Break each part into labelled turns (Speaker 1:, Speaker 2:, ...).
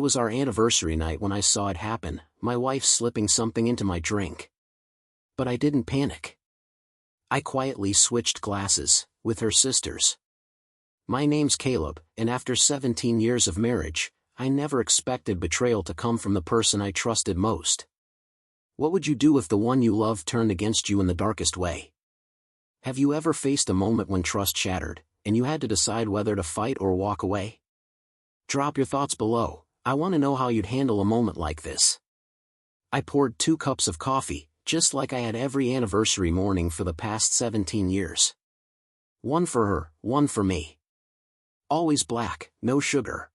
Speaker 1: was our anniversary night when I saw it happen, my wife slipping something into my drink. But I didn't panic. I quietly switched glasses, with her sisters. My name's Caleb, and after 17 years of marriage, I never expected betrayal to come from the person I trusted most. What would you do if the one you loved turned against you in the darkest way? Have you ever faced a moment when trust shattered, and you had to decide whether to fight or walk away? Drop your thoughts below. I want to know how you'd handle a moment like this. I poured 2 cups of coffee, just like I had every anniversary morning for the past 17 years. One for her, one for me. Always black, no sugar.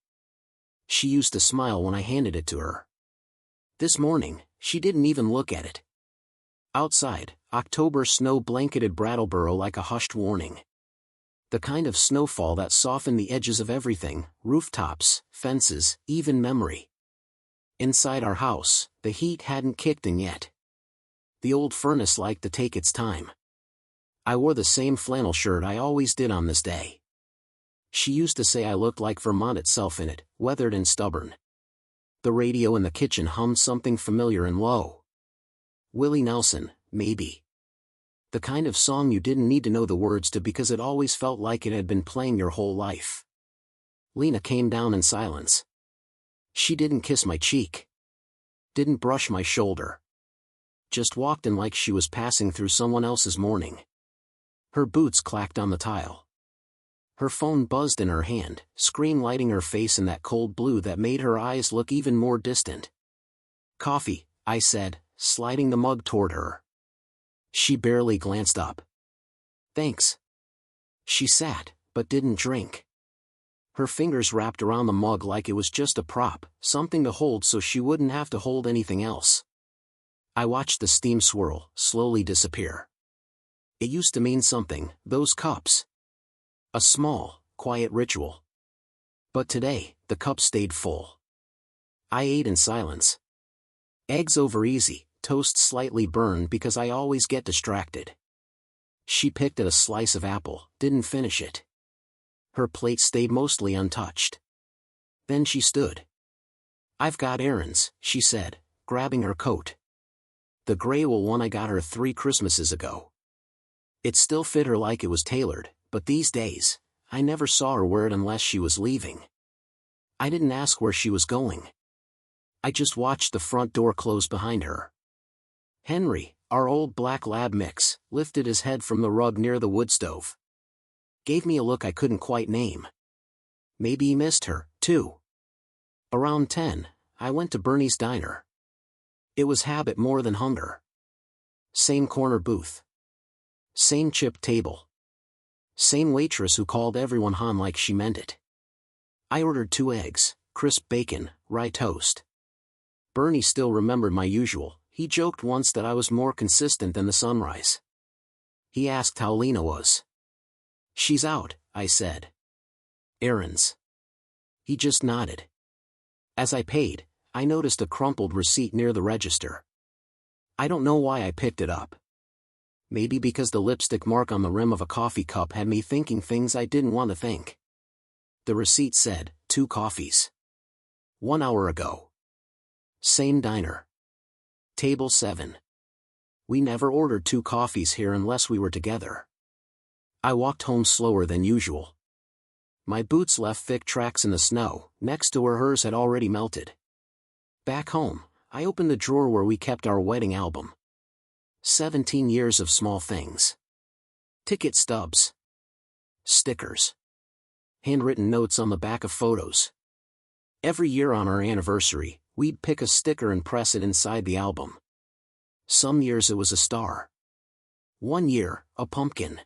Speaker 1: She used to smile when I handed it to her. This morning, she didn't even look at it. Outside, October snow blanketed Brattleboro like a hushed warning. The kind of snowfall that softened the edges of everything, rooftops, fences, even memory. Inside our house, the heat hadn't kicked in yet. The old furnace liked to take its time. I wore the same flannel shirt I always did on this day. She used to say I looked like Vermont itself in it, weathered and stubborn. The radio in the kitchen hummed something familiar and low. Willie Nelson, maybe. The kind of song you didn't need to know the words to because it always felt like it had been playing your whole life. Lena came down in silence. She didn't kiss my cheek. Didn't brush my shoulder. Just walked in like she was passing through someone else's morning. Her boots clacked on the tile. Her phone buzzed in her hand, screen lighting her face in that cold blue that made her eyes look even more distant. "Coffee," I said, sliding the mug toward her. She barely glanced up. "Thanks." She sat, but didn't drink. Her fingers wrapped around the mug like it was just a prop, something to hold so she wouldn't have to hold anything else. I watched the steam swirl, slowly disappear. It used to mean something, those cups. A small, quiet ritual. But today, the cup stayed full. I ate in silence. Eggs over easy, toast slightly burned because I always get distracted. She picked at a slice of apple, didn't finish it. Her plate stayed mostly untouched. Then she stood. "I've got errands," she said, grabbing her coat. The gray wool one I got her 3 Christmases ago. It still fit her like it was tailored, but these days, I never saw her wear it unless she was leaving. I didn't ask where she was going. I just watched the front door close behind her. Henry, our old black lab mix, lifted his head from the rug near the wood stove. Gave me a look I couldn't quite name. Maybe he missed her, too. Around 10, I went to Bernie's diner. It was habit more than hunger. Same corner booth. Same chipped table. Same waitress who called everyone hon like she meant it. I ordered 2 eggs, crisp bacon, rye toast. Bernie still remembered my usual. He joked once that I was more consistent than the sunrise. He asked how Lena was. "She's out," I said. "Errands." He just nodded. As I paid, I noticed a crumpled receipt near the register. I don't know why I picked it up. Maybe because the lipstick mark on the rim of a coffee cup had me thinking things I didn't want to think. The receipt said, 2 coffees. 1 hour ago. Same diner. Table 7. We never ordered 2 coffees here unless we were together. I walked home slower than usual. My boots left thick tracks in the snow, next to where hers had already melted. Back home, I opened the drawer where we kept our wedding album. 17 years of small things. Ticket stubs. Stickers. Handwritten notes on the back of photos. Every year on our anniversary, we'd pick a sticker and press it inside the album. Some years it was a star. One year, a pumpkin.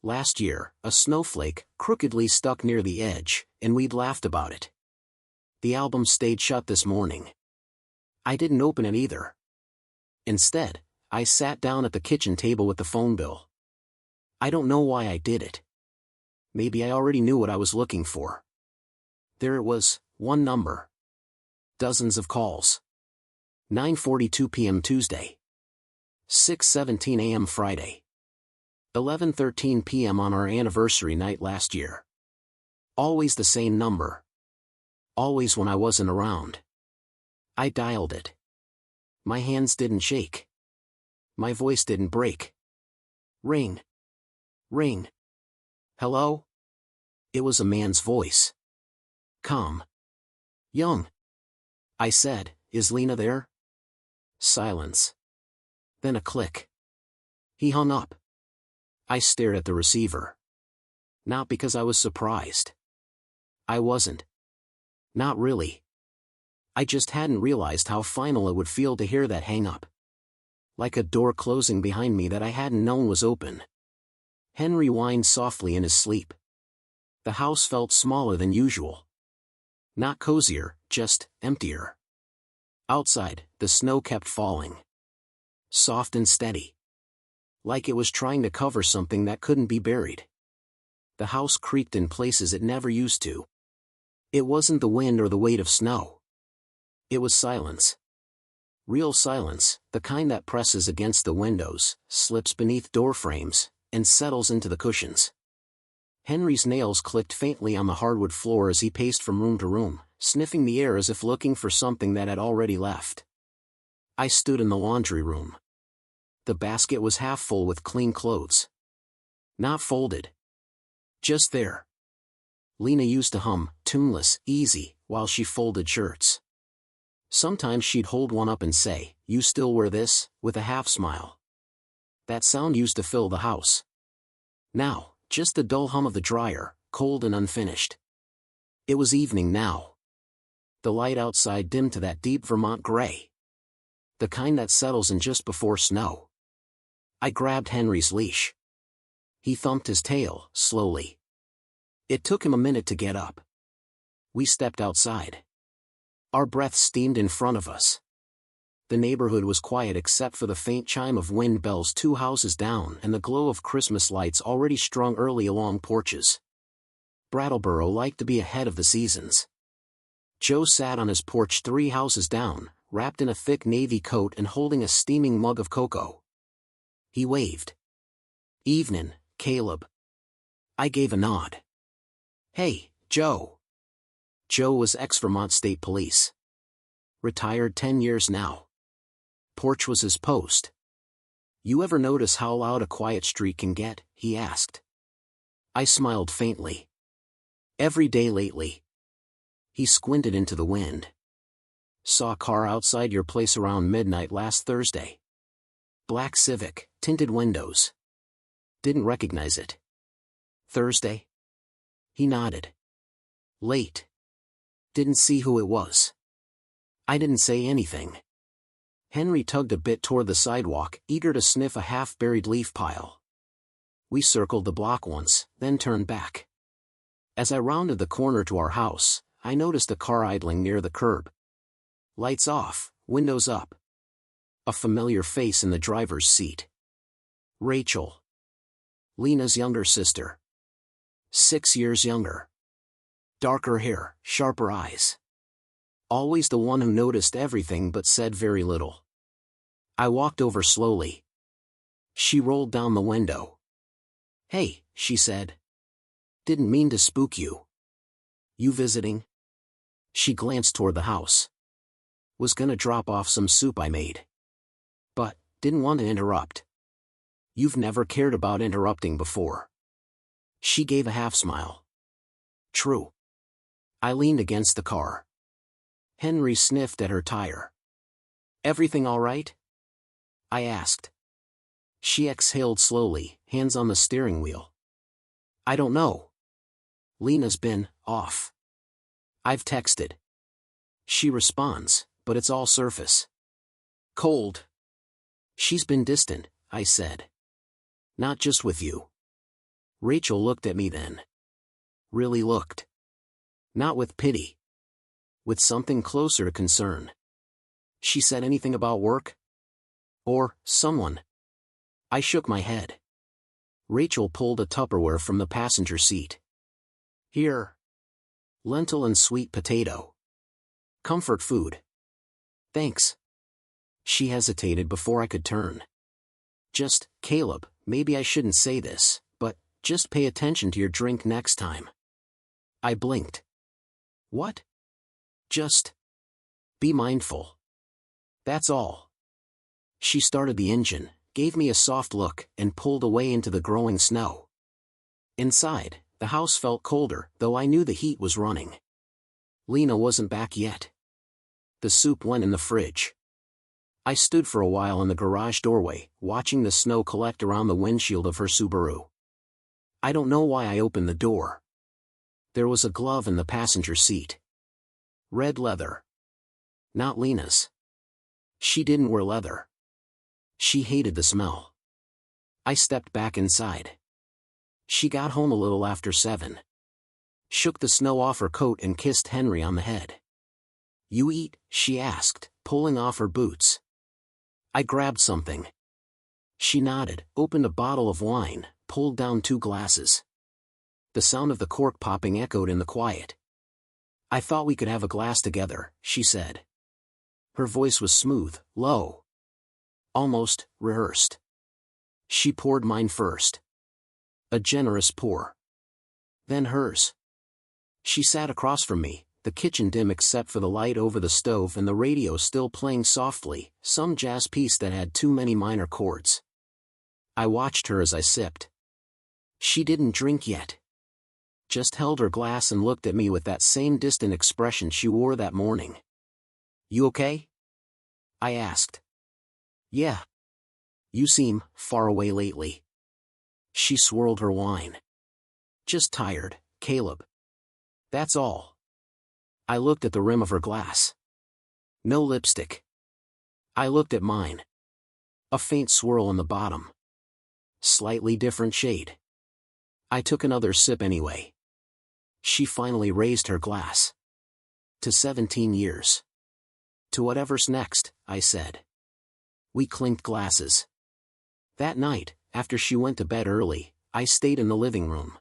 Speaker 1: Last year, a snowflake, crookedly stuck near the edge, and we'd laughed about it. The album stayed shut this morning. I didn't open it either. Instead, I sat down at the kitchen table with the phone bill. I don't know why I did it. Maybe I already knew what I was looking for. There it was, one number. Dozens of calls. 9:42 p.m. Tuesday. 6:17 a.m. Friday. 11:13 p.m. on our anniversary night last year. Always the same number. Always when I wasn't around. I dialed it. My hands didn't shake. My voice didn't break. Ring. Ring. Hello? It was a man's voice. Calm. Young. I said, "Is Lena there?" Silence. Then a click. He hung up. I stared at the receiver. Not because I was surprised. I wasn't. Not really. I just hadn't realized how final it would feel to hear that hang up. Like a door closing behind me that I hadn't known was open. Henry whined softly in his sleep. The house felt smaller than usual. Not cozier, just emptier. Outside, the snow kept falling. Soft and steady. Like it was trying to cover something that couldn't be buried. The house creaked in places it never used to. It wasn't the wind or the weight of snow. It was silence. Real silence, the kind that presses against the windows, slips beneath door frames, and settles into the cushions. Henry's nails clicked faintly on the hardwood floor as he paced from room to room, sniffing the air as if looking for something that had already left. I stood in the laundry room. The basket was half full with clean clothes. Not folded. Just there. Lena used to hum, tuneless, easy, while she folded shirts. Sometimes she'd hold one up and say, "You still wear this?" with a half smile. That sound used to fill the house. Now, just the dull hum of the dryer, cold and unfinished. It was evening now. The light outside dimmed to that deep Vermont gray. The kind that settles in just before snow. I grabbed Henry's leash. He thumped his tail, slowly. It took him a minute to get up. We stepped outside. Our breaths steamed in front of us. The neighborhood was quiet except for the faint chime of wind bells 2 houses down and the glow of Christmas lights already strung early along porches. Brattleboro liked to be ahead of the seasons. Joe sat on his porch 3 houses down, wrapped in a thick navy coat and holding a steaming mug of cocoa. He waved. "Evenin', Caleb." I gave a nod. "Hey, Joe." Joe was ex-Vermont State Police. Retired 10 years now. Porch was his post. "You ever notice how loud a quiet street can get?" he asked. I smiled faintly. "Every day lately." He squinted into the wind. "Saw a car outside your place around midnight last Thursday. Black Civic, tinted windows. Didn't recognize it." "Thursday?" He nodded. "Late. Didn't see who it was." I didn't say anything. Henry tugged a bit toward the sidewalk, eager to sniff a half-buried leaf pile. We circled the block once, then turned back. As I rounded the corner to our house, I noticed a car idling near the curb. Lights off, windows up. A familiar face in the driver's seat. Rachel. Lena's younger sister. 6 years younger. Darker hair, sharper eyes. Always the one who noticed everything but said very little. I walked over slowly. She rolled down the window. "Hey," she said. "Didn't mean to spook you. You visiting?" She glanced toward the house. "Was gonna drop off some soup I made. But, didn't want to interrupt." "You've never cared about interrupting before." She gave a half-smile. "True." I leaned against the car. Henry sniffed at her tire. "Everything all right?" I asked. She exhaled slowly, hands on the steering wheel. "I don't know. Lena's been off. I've texted." She responds, but it's all surface. "Cold." "She's been distant," I said. "Not just with you." Rachel looked at me then. Really looked. Not with pity. With something closer to concern. "She said anything about work? Or someone?" I shook my head. Rachel pulled a Tupperware from the passenger seat. "Here. Lentil and sweet potato. Comfort food." "Thanks." She hesitated before I could turn. "Just, Caleb, maybe I shouldn't say this, but just pay attention to your drink next time." I blinked. "What?" Just be mindful. That's all. She started the engine, gave me a soft look, and pulled away into the growing snow. Inside, the house felt colder, though I knew the heat was running. Lena wasn't back yet. The soup went in the fridge. I stood for a while in the garage doorway, watching the snow collect around the windshield of her Subaru. I don't know why I opened the door. There was a glove in the passenger seat. Red leather. Not Lena's. She didn't wear leather. She hated the smell. I stepped back inside. She got home a little after 7. Shook the snow off her coat and kissed Henry on the head. "You eat?" she asked, pulling off her boots. I grabbed something. She nodded, opened a bottle of wine, pulled down 2 glasses. The sound of the cork popping echoed in the quiet. "I thought we could have a glass together," she said. Her voice was smooth, low. Almost rehearsed. She poured mine first. A generous pour. Then hers. She sat across from me, the kitchen dim except for the light over the stove and the radio still playing softly, some jazz piece that had too many minor chords. I watched her as I sipped. She didn't drink yet. Just held her glass and looked at me with that same distant expression she wore that morning. "You okay?" I asked. "Yeah. You seem far away lately." She swirled her wine. "Just tired, Caleb. That's all." I looked at the rim of her glass. No lipstick. I looked at mine. A faint swirl in the bottom. Slightly different shade. I took another sip anyway. She finally raised her glass. "To 17 years. To whatever's next," I said. We clinked glasses. That night, after she went to bed early, I stayed in the living room.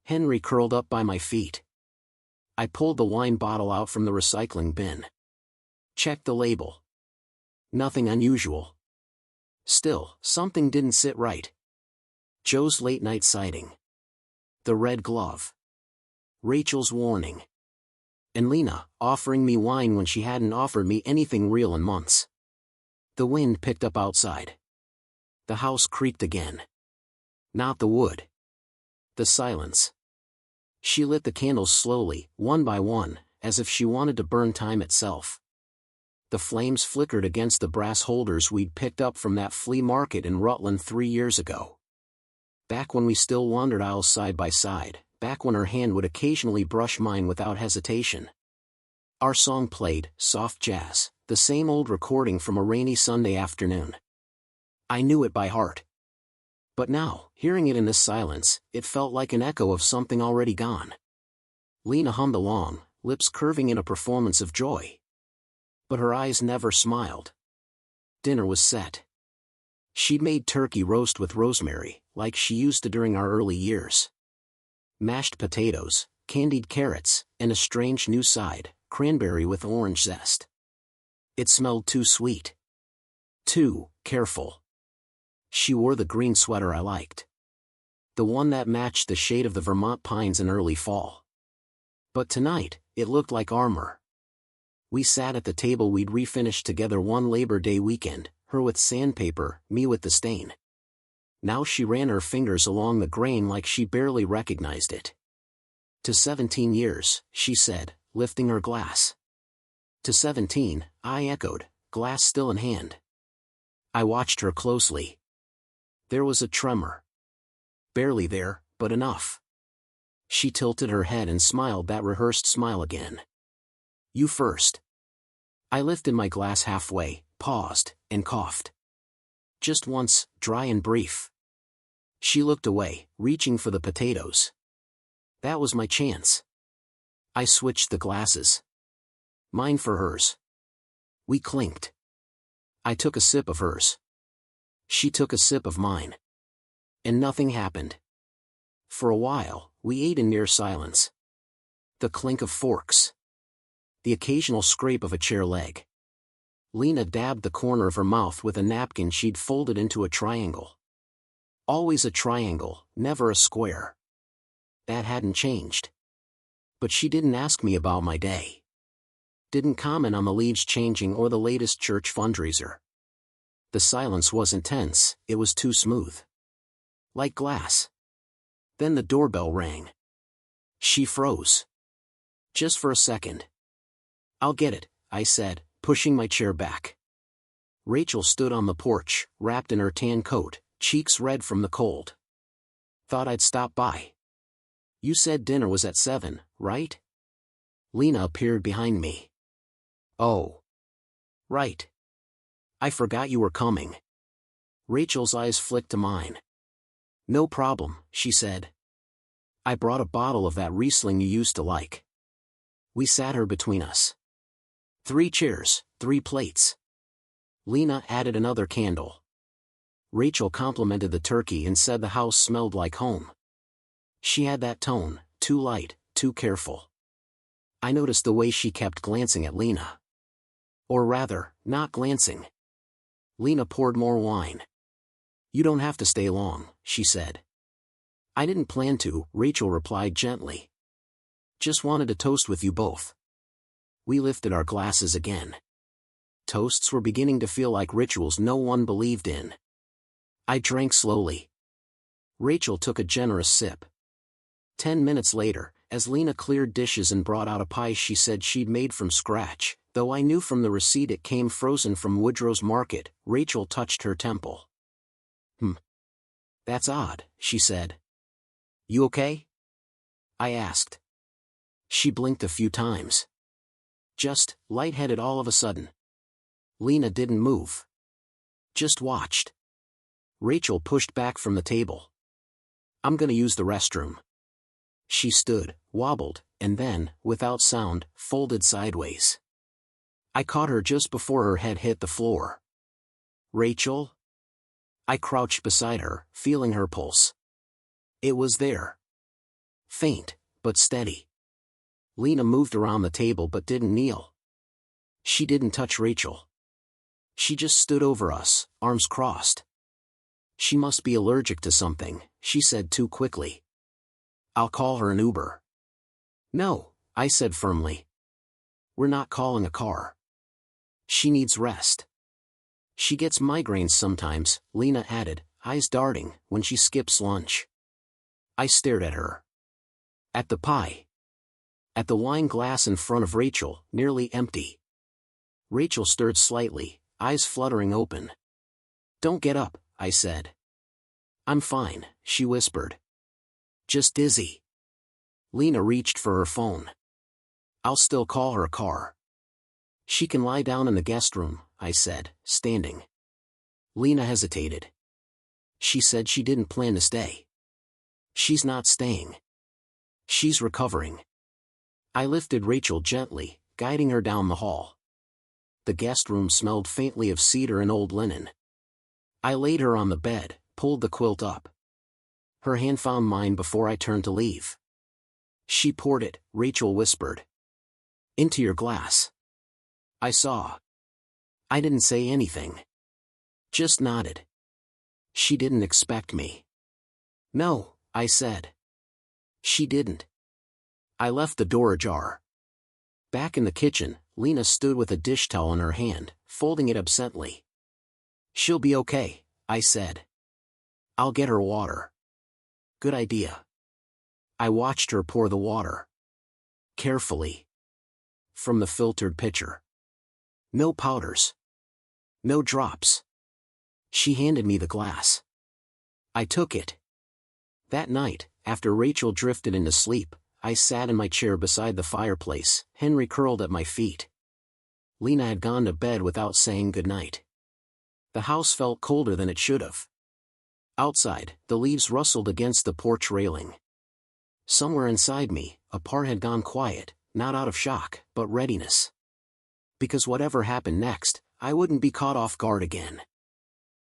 Speaker 1: Henry curled up by my feet. I pulled the wine bottle out from the recycling bin. Checked the label. Nothing unusual. Still, something didn't sit right. Joe's late-night sighting. The red glove. Rachel's warning. And Lena, offering me wine when she hadn't offered me anything real in months. The wind picked up outside. The house creaked again. Not the wood. The silence. She lit the candles slowly, one by one, as if she wanted to burn time itself. The flames flickered against the brass holders we'd picked up from that flea market in Rutland 3 years ago. Back when we still wandered aisles side by side, back when her hand would occasionally brush mine without hesitation. Our song played, soft jazz, the same old recording from a rainy Sunday afternoon. I knew it by heart. But now, hearing it in this silence, it felt like an echo of something already gone. Lena hummed along, lips curving in a performance of joy. But her eyes never smiled. Dinner was set. She'd made turkey roast with rosemary, like she used to during our early years. Mashed potatoes, candied carrots, and a strange new side, cranberry with orange zest. It smelled too sweet. Too careful. She wore the green sweater I liked. The one that matched the shade of the Vermont pines in early fall. But tonight, it looked like armor. We sat at the table we'd refinished together one Labor Day weekend, her with sandpaper, me with the stain. Now she ran her fingers along the grain like she barely recognized it. "To 17 years, she said, lifting her glass. "To 17, I echoed, glass still in hand. I watched her closely. There was a tremor. Barely there, but enough. She tilted her head and smiled that rehearsed smile again. "You first." I lifted my glass halfway, paused, and coughed. Just once, dry and brief. She looked away, reaching for the potatoes. That was my chance. I switched the glasses. Mine for hers. We clinked. I took a sip of hers. She took a sip of mine. And nothing happened. For a while, we ate in near silence. The clink of forks. The occasional scrape of a chair leg. Lena dabbed the corner of her mouth with a napkin she'd folded into a triangle. Always a triangle, never a square. That hadn't changed. But she didn't ask me about my day. Didn't comment on the leaves changing or the latest church fundraiser. The silence wasn't tense, it was too smooth. Like glass. Then the doorbell rang. She froze. Just for a second. "I'll get it," I said, pushing my chair back. Rachel stood on the porch, wrapped in her tan coat, cheeks red from the cold. "Thought I'd stop by. You said dinner was at 7, right?" Lena appeared behind me. "Oh. Right. I forgot you were coming." Rachel's eyes flicked to mine. "No problem," she said. "I brought a bottle of that Riesling you used to like." We sat her between us. 3 chairs, 3 plates. Lena added another candle. Rachel complimented the turkey and said the house smelled like home. She had that tone, too light, too careful. I noticed the way she kept glancing at Lena. Or rather, not glancing. Lena poured more wine. "You don't have to stay long," she said. "I didn't plan to," Rachel replied gently. "Just wanted to toast with you both." We lifted our glasses again. Toasts were beginning to feel like rituals no one believed in. I drank slowly. Rachel took a generous sip. 10 minutes later, as Lena cleared dishes and brought out a pie she said she'd made from scratch, though I knew from the receipt it came frozen from Woodrow's Market, Rachel touched her temple. That's odd," she said. "You okay?" I asked. She blinked a few times. "Just lightheaded all of a sudden." Lena didn't move. Just watched. Rachel pushed back from the table. "I'm gonna use the restroom." She stood, wobbled, and then, without sound, folded sideways. I caught her just before her head hit the floor. "Rachel?" I crouched beside her, feeling her pulse. It was there. Faint, but steady. Lena moved around the table but didn't kneel. She didn't touch Rachel. She just stood over us, arms crossed. "She must be allergic to something," she said too quickly. "I'll call her an Uber." "No," I said firmly. "We're not calling a car. She needs rest." "She gets migraines sometimes," Lena added, eyes darting, "when she skips lunch." I stared at her. At the pie. At the wine glass in front of Rachel, nearly empty. Rachel stirred slightly, eyes fluttering open. "Don't get up," I said. "I'm fine," she whispered. "Just dizzy." Lena reached for her phone. "I'll still call her a car." "She can lie down in the guest room," I said, standing. Lena hesitated. She said she didn't plan to stay. "She's not staying. She's recovering." I lifted Rachel gently, guiding her down the hall. The guest room smelled faintly of cedar and old linen. I laid her on the bed, pulled the quilt up. Her hand found mine before I turned to leave. "She poured it," Rachel whispered. "Into your glass." I saw. I didn't say anything. Just nodded. She didn't expect me. "No," I said. She didn't. I left the door ajar. Back in the kitchen, Lena stood with a dish towel in her hand, folding it absently. "She'll be okay," I said. "I'll get her water." "Good idea." I watched her pour the water. Carefully. From the filtered pitcher. No powders. No drops. She handed me the glass. I took it. That night, after Rachel drifted into sleep, I sat in my chair beside the fireplace, Henry curled at my feet. Lena had gone to bed without saying goodnight. The house felt colder than it should have. Outside, the leaves rustled against the porch railing. Somewhere inside me, a part had gone quiet, not out of shock, but readiness. Because whatever happened next, I wouldn't be caught off guard again.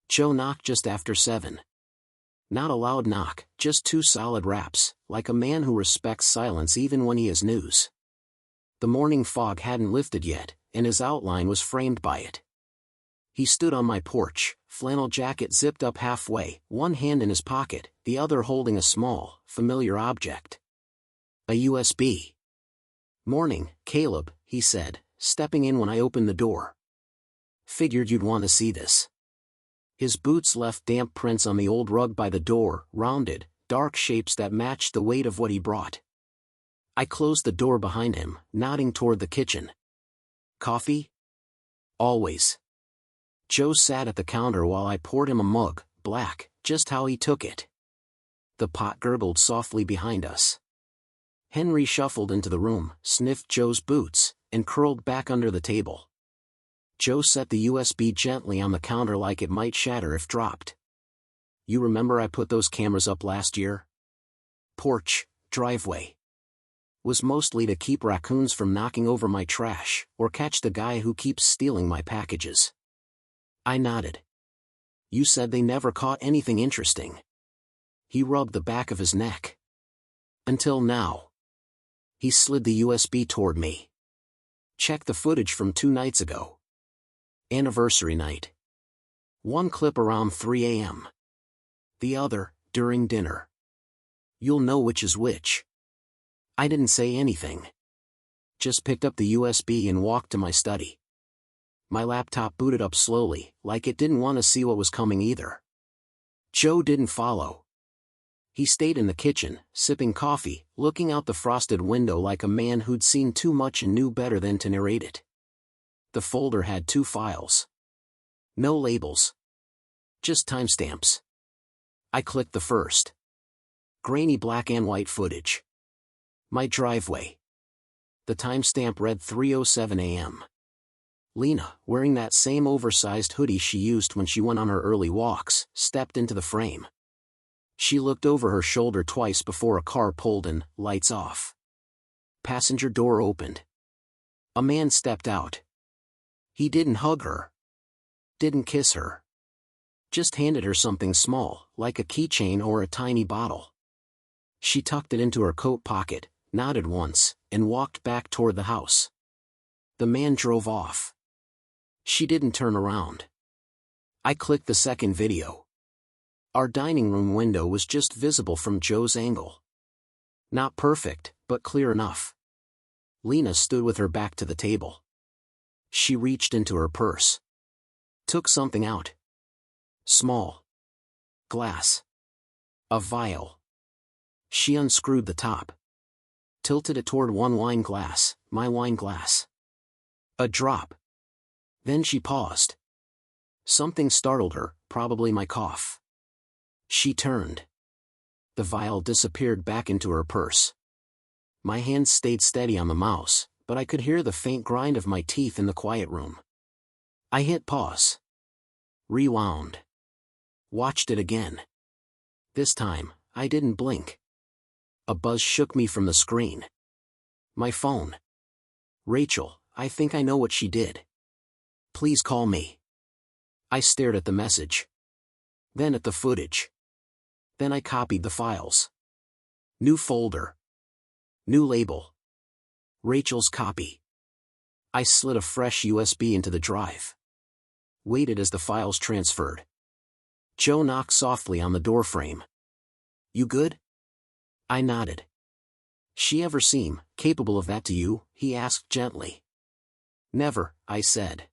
Speaker 1: Joe knocked just after 7. Not a loud knock, just 2 solid raps, like a man who respects silence even when he has news. The morning fog hadn't lifted yet, and his outline was framed by it. He stood on my porch, flannel jacket zipped up halfway, one hand in his pocket, the other holding a small, familiar object. A USB. "Morning, Caleb," he said, stepping in when I opened the door. Figured you'd want to see this. His boots left damp prints on the old rug by the door, rounded, dark shapes that matched the weight of what he brought. I closed the door behind him, nodding toward the kitchen. Coffee? Always. Joe sat at the counter while I poured him a mug, black, just how he took it. The pot gurgled softly behind us. Henry shuffled into the room, sniffed Joe's boots, and curled back under the table. Joe set the USB gently on the counter like it might shatter if dropped. You remember I put those cameras up last year? Porch, driveway. Was mostly to keep raccoons from knocking over my trash, or catch the guy who keeps stealing my packages. I nodded. You said they never caught anything interesting. He rubbed the back of his neck. Until now. He slid the USB toward me. Check the footage from 2 nights ago. Anniversary night. One clip around 3 a.m. The other, during dinner. You'll know which is which. I didn't say anything. Just picked up the USB and walked to my study. My laptop booted up slowly, like it didn't want to see what was coming either. Joe didn't follow. He stayed in the kitchen, sipping coffee, looking out the frosted window like a man who'd seen too much and knew better than to narrate it. The folder had 2 files. No labels. Just timestamps. I clicked the first. Grainy black and white footage. My driveway. The timestamp read 3:07 a.m. Lena, wearing that same oversized hoodie she used when she went on her early walks, stepped into the frame. She looked over her shoulder twice before a car pulled in, lights off. Passenger door opened. A man stepped out. He didn't hug her. Didn't kiss her. Just handed her something small, like a keychain or a tiny bottle. She tucked it into her coat pocket, nodded once, and walked back toward the house. The man drove off. She didn't turn around. I clicked the second video. Our dining room window was just visible from Joe's angle. Not perfect, but clear enough. Lena stood with her back to the table. She reached into her purse. Took something out. Small. Glass. A vial. She unscrewed the top. Tilted it toward one wine glass, my wine glass. A drop. Then she paused. Something startled her, probably my cough. She turned. The vial disappeared back into her purse. My hands stayed steady on the mouse, but I could hear the faint grind of my teeth in the quiet room. I hit pause. Rewound. Watched it again. This time, I didn't blink. A buzz shook me from the screen. My phone. Rachel, I think I know what she did. Please call me. I stared at the message. Then at the footage. Then I copied the files. New folder. New label. Rachel's copy. I slid a fresh USB into the drive. Waited as the files transferred. Joe knocked softly on the doorframe. You good? I nodded. She ever seem capable of that to you? He asked gently. Never, I said.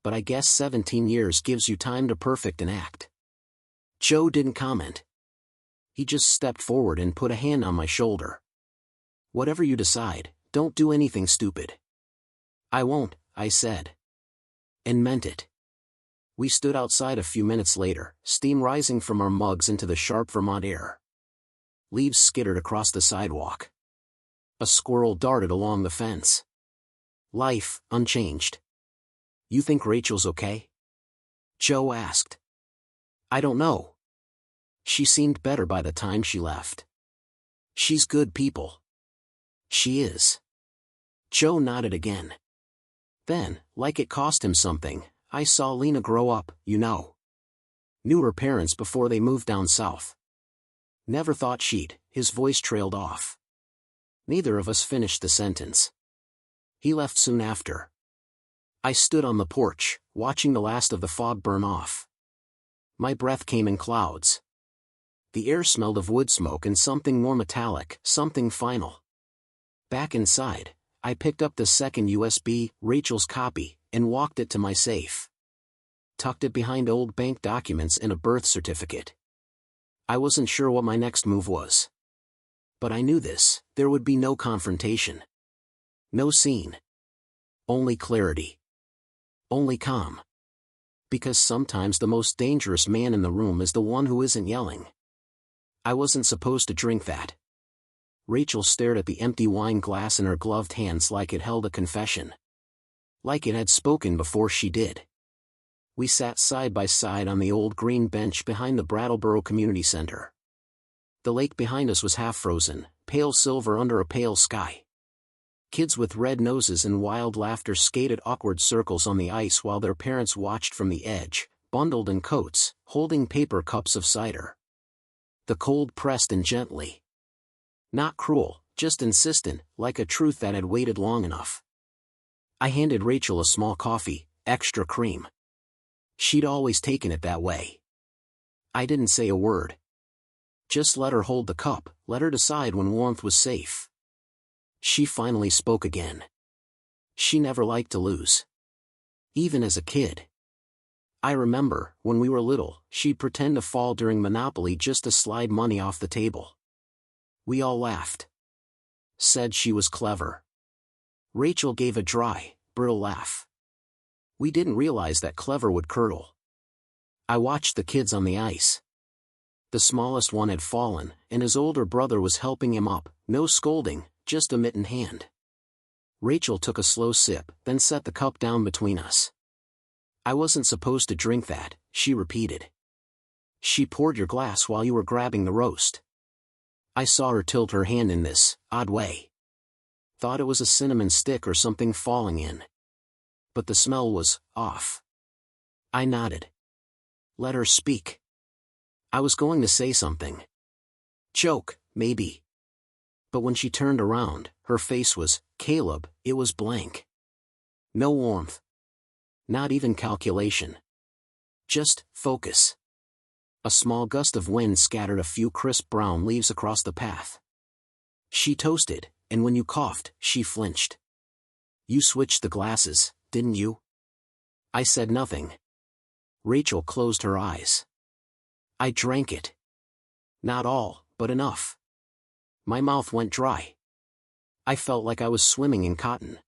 Speaker 1: But I guess 17 years gives you time to perfect an act. Joe didn't comment. He just stepped forward and put a hand on my shoulder. Whatever you decide, don't do anything stupid. I won't, I said. And meant it. We stood outside a few minutes later, steam rising from our mugs into the sharp Vermont air. Leaves skittered across the sidewalk. A squirrel darted along the fence. Life, unchanged. You think Rachel's okay? Joe asked. I don't know. She seemed better by the time she left. She's good people. She is. Joe nodded again. Then, like it cost him something, I saw Lena grow up, you know. Knew her parents before they moved down south. Never thought she'd. His voice trailed off. Neither of us finished the sentence. He left soon after. I stood on the porch, watching the last of the fog burn off. My breath came in clouds. The air smelled of wood smoke and something more metallic, something final. Back inside, I picked up the second USB, Rachel's copy, and walked it to my safe. Tucked it behind old bank documents and a birth certificate. I wasn't sure what my next move was. But I knew this: there would be no confrontation. No scene. Only clarity. Only calm. Because sometimes the most dangerous man in the room is the one who isn't yelling. I wasn't supposed to drink that. Rachel stared at the empty wine glass in her gloved hands like it held a confession. Like it had spoken before she did. We sat side by side on the old green bench behind the Brattleboro Community Center. The lake behind us was half frozen, pale silver under a pale sky. Kids with red noses and wild laughter skated awkward circles on the ice while their parents watched from the edge, bundled in coats, holding paper cups of cider. The cold pressed in gently. Not cruel, just insistent, like a truth that had waited long enough. I handed Rachel a small coffee, extra cream. She'd always taken it that way. I didn't say a word. Just let her hold the cup, let her decide when warmth was safe. She finally spoke again. She never liked to lose. Even as a kid. I remember, when we were little, she'd pretend to fall during Monopoly just to slide money off the table. We all laughed. Said she was clever. Rachel gave a dry, brittle laugh. We didn't realize that clever would curdle. I watched the kids on the ice. The smallest one had fallen, and his older brother was helping him up, no scolding, just a mittened hand. Rachel took a slow sip, then set the cup down between us. I wasn't supposed to drink that, she repeated. She poured your glass while you were grabbing the roast. I saw her tilt her hand in this odd way. Thought it was a cinnamon stick or something falling in. But the smell was off. I nodded. Let her speak. I was going to say something. Joke, maybe. But when she turned around, her face was, Caleb, it was blank. No warmth. Not even calculation. Just focus. A small gust of wind scattered a few crisp brown leaves across the path. She toasted, and when you coughed, she flinched. You switched the glasses, didn't you? I said nothing. Rachel closed her eyes. I drank it. Not all, but enough. My mouth went dry. I felt like I was swimming in cotton.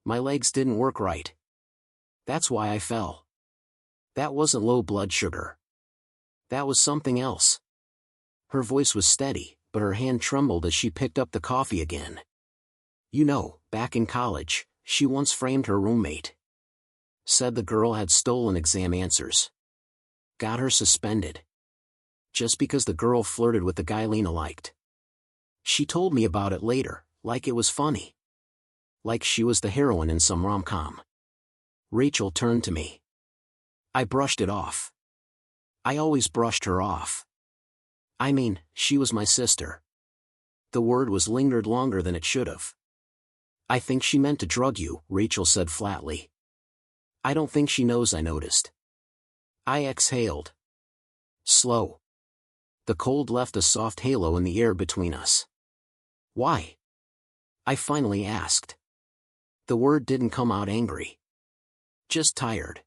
Speaker 1: My legs didn't work right. That's why I fell. That wasn't low blood sugar. That was something else. Her voice was steady, but her hand trembled as she picked up the coffee again. You know, back in college, she once framed her roommate. Said the girl had stolen exam answers. Got her suspended. Just because the girl flirted with the guy Lena liked. She told me about it later, like it was funny. Like she was the heroine in some rom-com. Rachel turned to me. I brushed it off. I always brushed her off. I mean, she was my sister. The word was lingered longer than it should have. I think she meant to drug you, Rachel said flatly. I don't think she knows I noticed. I exhaled. Slow. The cold left a soft halo in the air between us. Why? I finally asked. The word didn't come out angry. Just tired.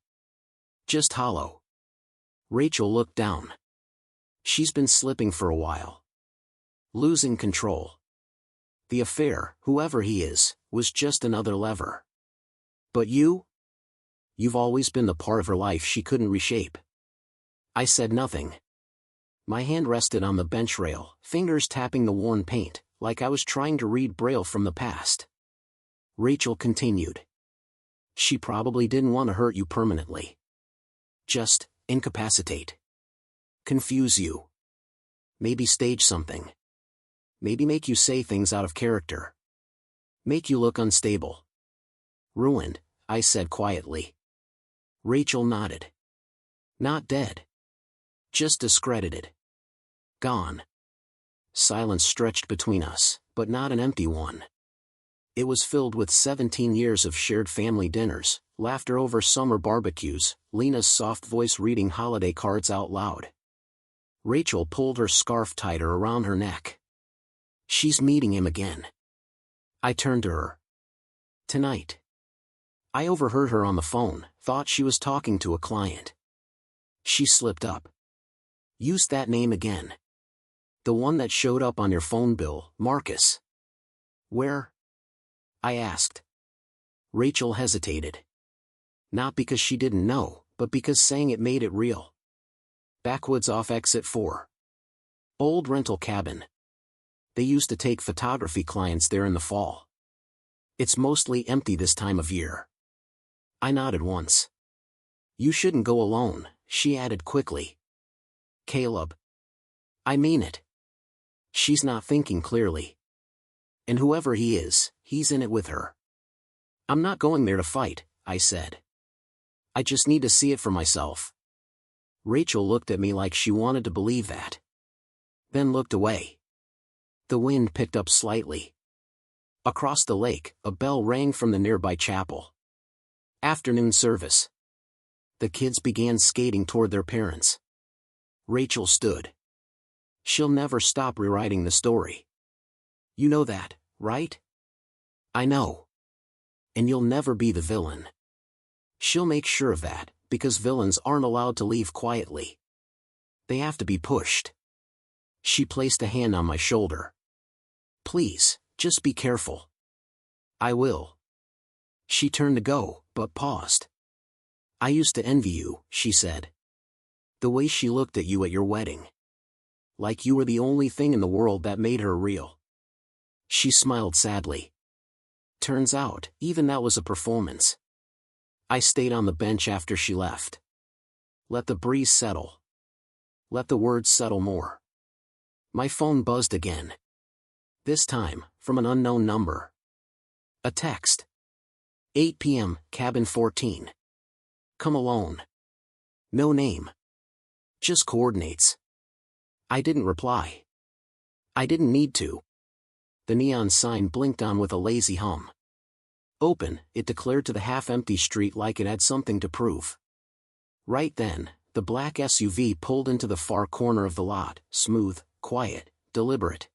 Speaker 1: Just hollow. Rachel looked down. She's been slipping for a while. Losing control. The affair, whoever he is, was just another lever. But you? You've always been the part of her life she couldn't reshape. I said nothing. My hand rested on the bench rail, fingers tapping the worn paint, like I was trying to read Braille from the past. Rachel continued. She probably didn't want to hurt you permanently. Just incapacitate. Confuse you. Maybe stage something. Maybe make you say things out of character. Make you look unstable. Ruined, I said quietly. Rachel nodded. Not dead. Just discredited. Gone. Silence stretched between us, but not an empty one. It was filled with 17 years of shared family dinners, laughter over summer barbecues, Lena's soft voice reading holiday cards out loud. Rachel pulled her scarf tighter around her neck. She's meeting him again. I turned to her. Tonight. I overheard her on the phone, thought she was talking to a client. She slipped up. Used that name again. The one that showed up on your phone bill, Marcus. Where? I asked. Rachel hesitated. Not because she didn't know, but because saying it made it real. Backwoods off exit 4. Old rental cabin. They used to take photography clients there in the fall. It's mostly empty this time of year. I nodded once. You shouldn't go alone, she added quickly. Caleb. I mean it. She's not thinking clearly. And whoever he is, he's in it with her. I'm not going there to fight, I said. I just need to see it for myself. Rachel looked at me like she wanted to believe that. Then looked away. The wind picked up slightly. Across the lake, a bell rang from the nearby chapel. Afternoon service. The kids began skating toward their parents. Rachel stood. She'll never stop rewriting the story. You know that, right? I know. And you'll never be the villain. She'll make sure of that, because villains aren't allowed to leave quietly. They have to be pushed. She placed a hand on my shoulder. Please, just be careful. I will. She turned to go, but paused. I used to envy you, she said. The way she looked at you at your wedding. Like you were the only thing in the world that made her real. She smiled sadly. Turns out, even that was a performance. I stayed on the bench after she left. Let the breeze settle. Let the words settle more. My phone buzzed again. This time, from an unknown number. A text. 8 p.m., cabin 14. Come alone. No name. Just coordinates. I didn't reply. I didn't need to. The neon sign blinked on with a lazy hum. Open, it declared to the half-empty street like it had something to prove. Right then, the black SUV pulled into the far corner of the lot, smooth, quiet, deliberate.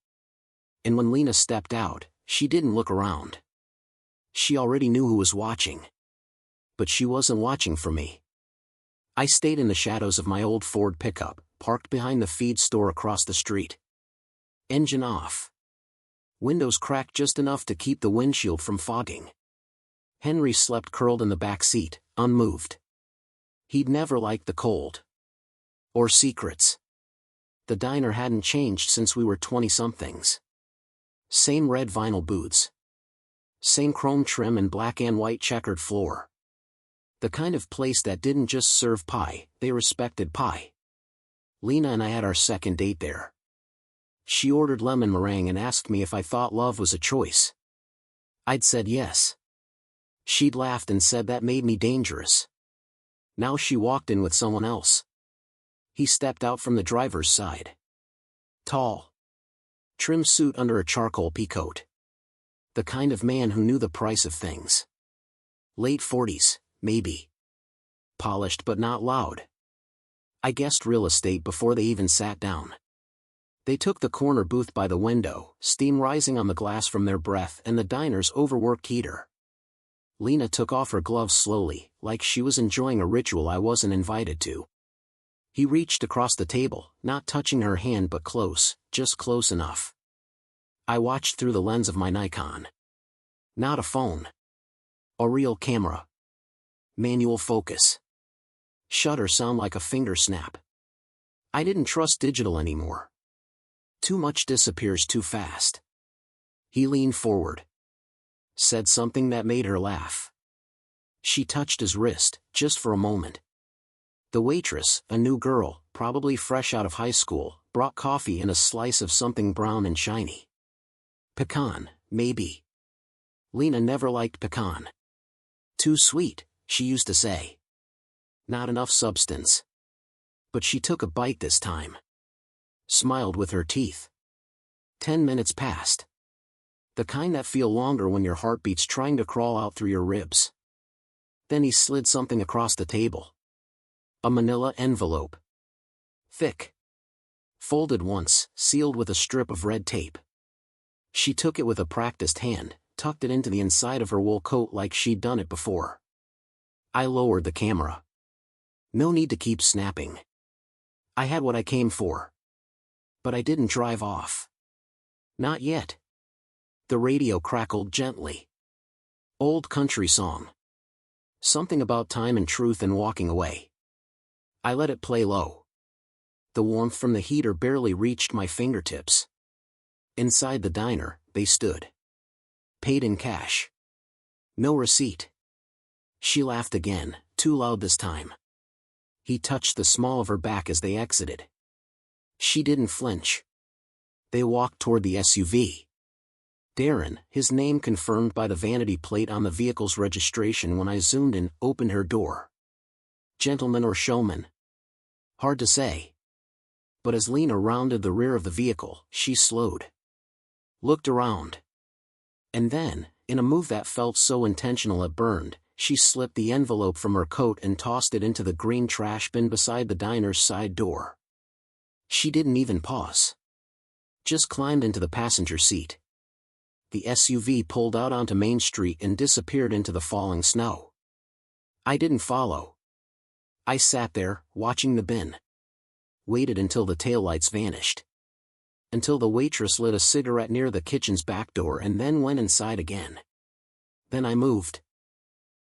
Speaker 1: And when Lena stepped out, she didn't look around. She already knew who was watching. But she wasn't watching for me. I stayed in the shadows of my old Ford pickup, parked behind the feed store across the street. Engine off. Windows cracked just enough to keep the windshield from fogging. Henry slept curled in the back seat, unmoved. He'd never liked the cold. Or secrets. The diner hadn't changed since we were 20-somethings. Same red vinyl booths. Same chrome trim and black and white checkered floor. The kind of place that didn't just serve pie, they respected pie. Lena and I had our second date there. She ordered lemon meringue and asked me if I thought love was a choice. I'd said yes. She'd laughed and said that made me dangerous. Now she walked in with someone else. He stepped out from the driver's side. Tall. Trim suit under a charcoal peacoat. The kind of man who knew the price of things. Late 40s, maybe. Polished but not loud. I guessed real estate before they even sat down. They took the corner booth by the window, steam rising on the glass from their breath and the diner's overworked heater. Lena took off her gloves slowly, like she was enjoying a ritual I wasn't invited to. He reached across the table, not touching her hand but close, just close enough. I watched through the lens of my Nikon. Not a phone. A real camera. Manual focus. Shutter sound like a finger snap. I didn't trust digital anymore. Too much disappears too fast. He leaned forward. Said something that made her laugh. She touched his wrist, just for a moment. The waitress, a new girl, probably fresh out of high school, brought coffee and a slice of something brown and shiny. Pecan, maybe. Lena never liked pecan. Too sweet, she used to say. Not enough substance. But she took a bite this time. Smiled with her teeth. 10 minutes passed. The kind that feel longer when your heartbeat's trying to crawl out through your ribs. Then he slid something across the table. A manila envelope. Thick. Folded once, sealed with a strip of red tape. She took it with a practiced hand, tucked it into the inside of her wool coat like she'd done it before. I lowered the camera. No need to keep snapping. I had what I came for. But I didn't drive off. Not yet. The radio crackled gently. Old country song. Something about time and truth and walking away. I let it play low. The warmth from the heater barely reached my fingertips. Inside the diner, they stood. Paid in cash. No receipt. She laughed again, too loud this time. He touched the small of her back as they exited. She didn't flinch. They walked toward the SUV. Darren, his name confirmed by the vanity plate on the vehicle's registration when I zoomed in, opened her door. Gentleman or showman? Hard to say. But as Lena rounded the rear of the vehicle, she slowed. Looked around. And then, in a move that felt so intentional it burned, she slipped the envelope from her coat and tossed it into the green trash bin beside the diner's side door. She didn't even pause. Just climbed into the passenger seat. The SUV pulled out onto Main Street and disappeared into the falling snow. I didn't follow. I sat there, watching the bin. Waited until the taillights vanished. Until the waitress lit a cigarette near the kitchen's back door and then went inside again. Then I moved.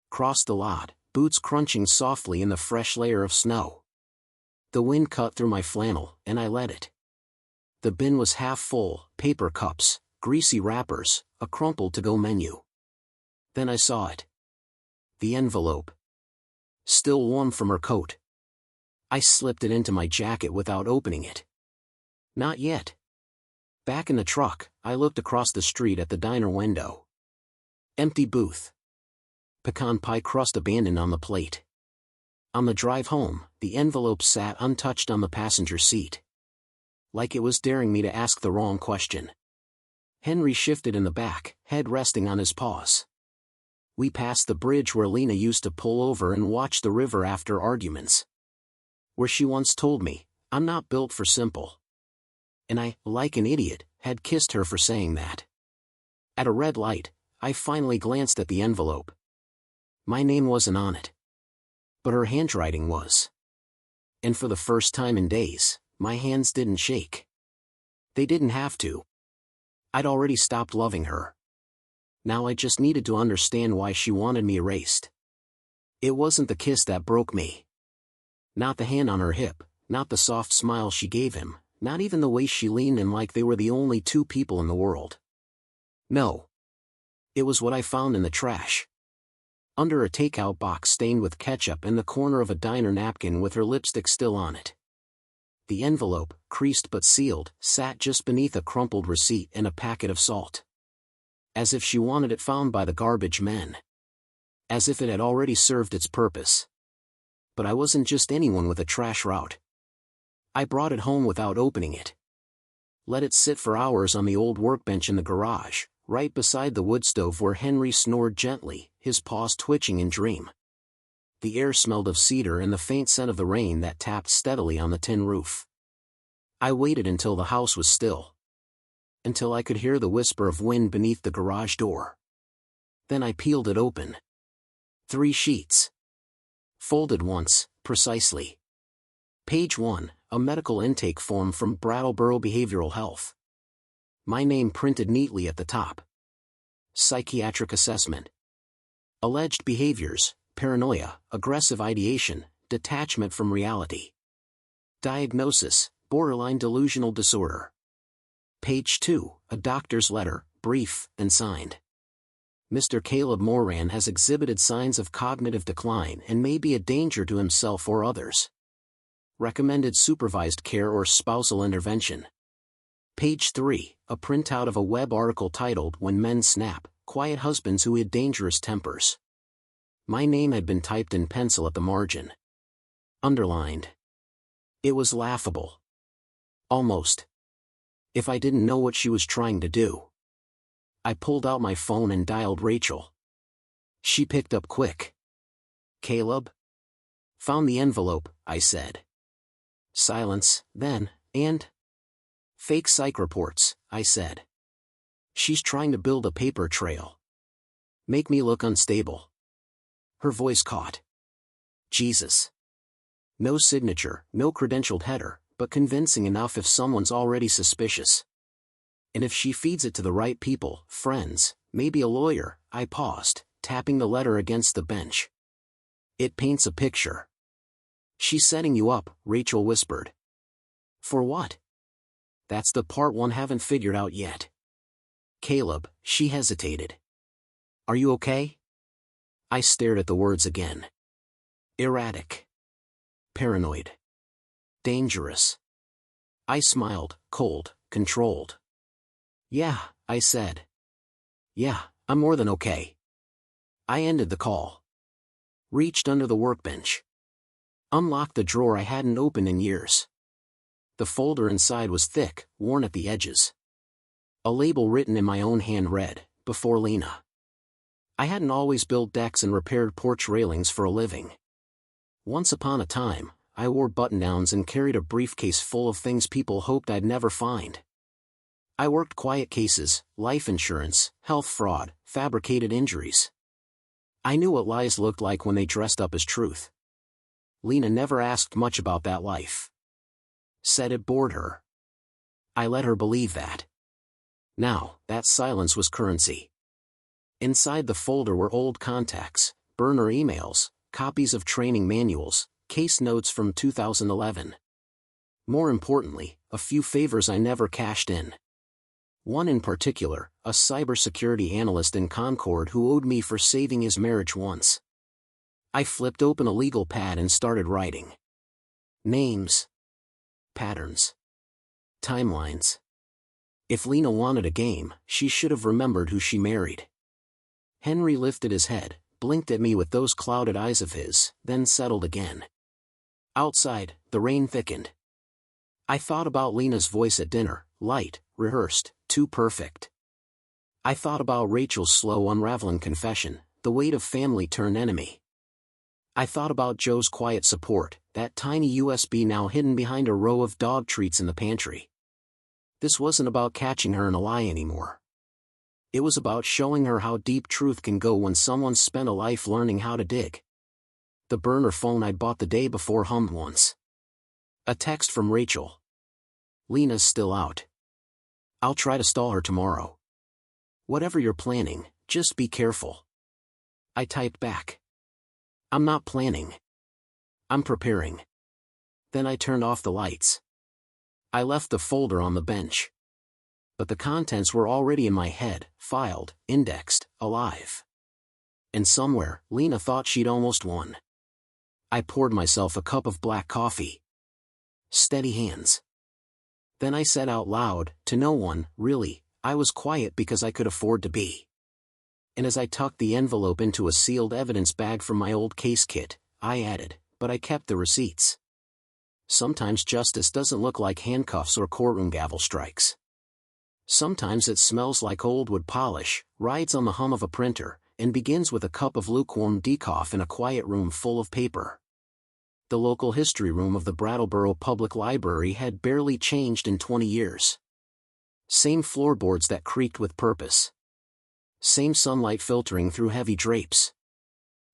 Speaker 1: Crossed the lot, boots crunching softly in the fresh layer of snow. The wind cut through my flannel, and I let it. The bin was half full, paper cups, greasy wrappers, a crumpled to-go menu. Then I saw it. The envelope. Still warm from her coat. I slipped it into my jacket without opening it. Not yet. Back in the truck, I looked across the street at the diner window. Empty booth. Pecan pie crust abandoned on the plate. On the drive home, the envelope sat untouched on the passenger seat. Like it was daring me to ask the wrong question. Henry shifted in the back, head resting on his paws. We passed the bridge where Lena used to pull over and watch the river after arguments. Where she once told me, "I'm not built for simple." And I, like an idiot, had kissed her for saying that. At a red light, I finally glanced at the envelope. My name wasn't on it. But her handwriting was. And for the first time in days, my hands didn't shake. They didn't have to. I'd already stopped loving her. Now I just needed to understand why she wanted me erased. It wasn't the kiss that broke me. Not the hand on her hip, not the soft smile she gave him, not even the way she leaned in like they were the only two people in the world. No. It was what I found in the trash. Under a takeout box stained with ketchup and the corner of a diner napkin with her lipstick still on it. The envelope, creased but sealed, sat just beneath a crumpled receipt and a packet of salt. As if she wanted it found by the garbage men. As if it had already served its purpose. But I wasn't just anyone with a trash route. I brought it home without opening it. Let it sit for hours on the old workbench in the garage, right beside the wood stove where Henry snored gently, his paws twitching in dream. The air smelled of cedar and the faint scent of the rain that tapped steadily on the tin roof. I waited until the house was still. Until I could hear the whisper of wind beneath the garage door. Then I peeled it open. 3 sheets. Folded once, precisely. Page 1, a medical intake form from Brattleboro Behavioral Health. My name printed neatly at the top. Psychiatric assessment. Alleged behaviors: paranoia, aggressive ideation, detachment from reality. Diagnosis: borderline delusional disorder. Page 2, a doctor's letter, brief, and signed. Mr. Caleb Moran has exhibited signs of cognitive decline and may be a danger to himself or others. Recommended supervised care or spousal intervention. Page 3, a printout of a web article titled "When Men Snap, Quiet Husbands Who Hid Dangerous Tempers." My name had been typed in pencil at the margin. Underlined. It was laughable. Almost. If I didn't know what she was trying to do. I pulled out my phone and dialed Rachel. She picked up quick. "Caleb?" "Found the envelope," I said. Silence, then, "And?" "Fake psych reports," I said. "She's trying to build a paper trail." Make me look unstable. Her voice caught. Jesus. No signature, no credentialed header, but convincing enough if someone's already suspicious. And if she feeds it to the right people, friends, maybe a lawyer, I paused, tapping the letter against the bench. It paints a picture. She's setting you up, Rachel whispered. For what? That's the part one haven't figured out yet. Caleb, she hesitated. Are you okay? I stared at the words again. Erratic. Paranoid. Dangerous. I smiled, cold, controlled. Yeah, I said. Yeah, I'm more than okay. I ended the call. Reached under the workbench. Unlocked the drawer I hadn't opened in years. The folder inside was thick, worn at the edges. A label written in my own hand read, "Before Lena." I hadn't always built decks and repaired porch railings for a living. Once upon a time, I wore button-downs and carried a briefcase full of things people hoped I'd never find. I worked quiet cases, life insurance, health fraud, fabricated injuries. I knew what lies looked like when they dressed up as truth. Lena never asked much about that life. Said it bored her. I let her believe that. Now, that silence was currency. Inside the folder were old contacts, burner emails, copies of training manuals, case notes from 2011. More importantly, a few favors I never cashed in. One in particular, a cybersecurity analyst in Concord who owed me for saving his marriage once. I flipped open a legal pad and started writing. Names. Patterns. Timelines. If Lena wanted a game, she should have remembered who she married. Henry lifted his head, blinked at me with those clouded eyes of his, then settled again. Outside, the rain thickened. I thought about Lena's voice at dinner, light, rehearsed, too perfect. I thought about Rachel's slow unraveling confession, the weight of family turned enemy. I thought about Joe's quiet support, that tiny USB now hidden behind a row of dog treats in the pantry. This wasn't about catching her in a lie anymore. It was about showing her how deep truth can go when someone's spent a life learning how to dig. The burner phone I'd bought the day before hummed once. A text from Rachel. Lena's still out. I'll try to stall her tomorrow. Whatever you're planning, just be careful. I typed back. I'm not planning. I'm preparing. Then I turned off the lights. I left the folder on the bench. But the contents were already in my head, filed, indexed, alive. And somewhere, Lena thought she'd almost won. I poured myself a cup of black coffee. Steady hands. Then I said out loud, to no one, really, I was quiet because I could afford to be. And as I tucked the envelope into a sealed evidence bag from my old case kit, I added, but I kept the receipts. Sometimes justice doesn't look like handcuffs or courtroom gavel strikes. Sometimes it smells like old wood polish, rides on the hum of a printer, and begins with a cup of lukewarm decaf in a quiet room full of paper. The local history room of the Brattleboro Public Library had barely changed in 20 years. Same floorboards that creaked with purpose. Same sunlight filtering through heavy drapes.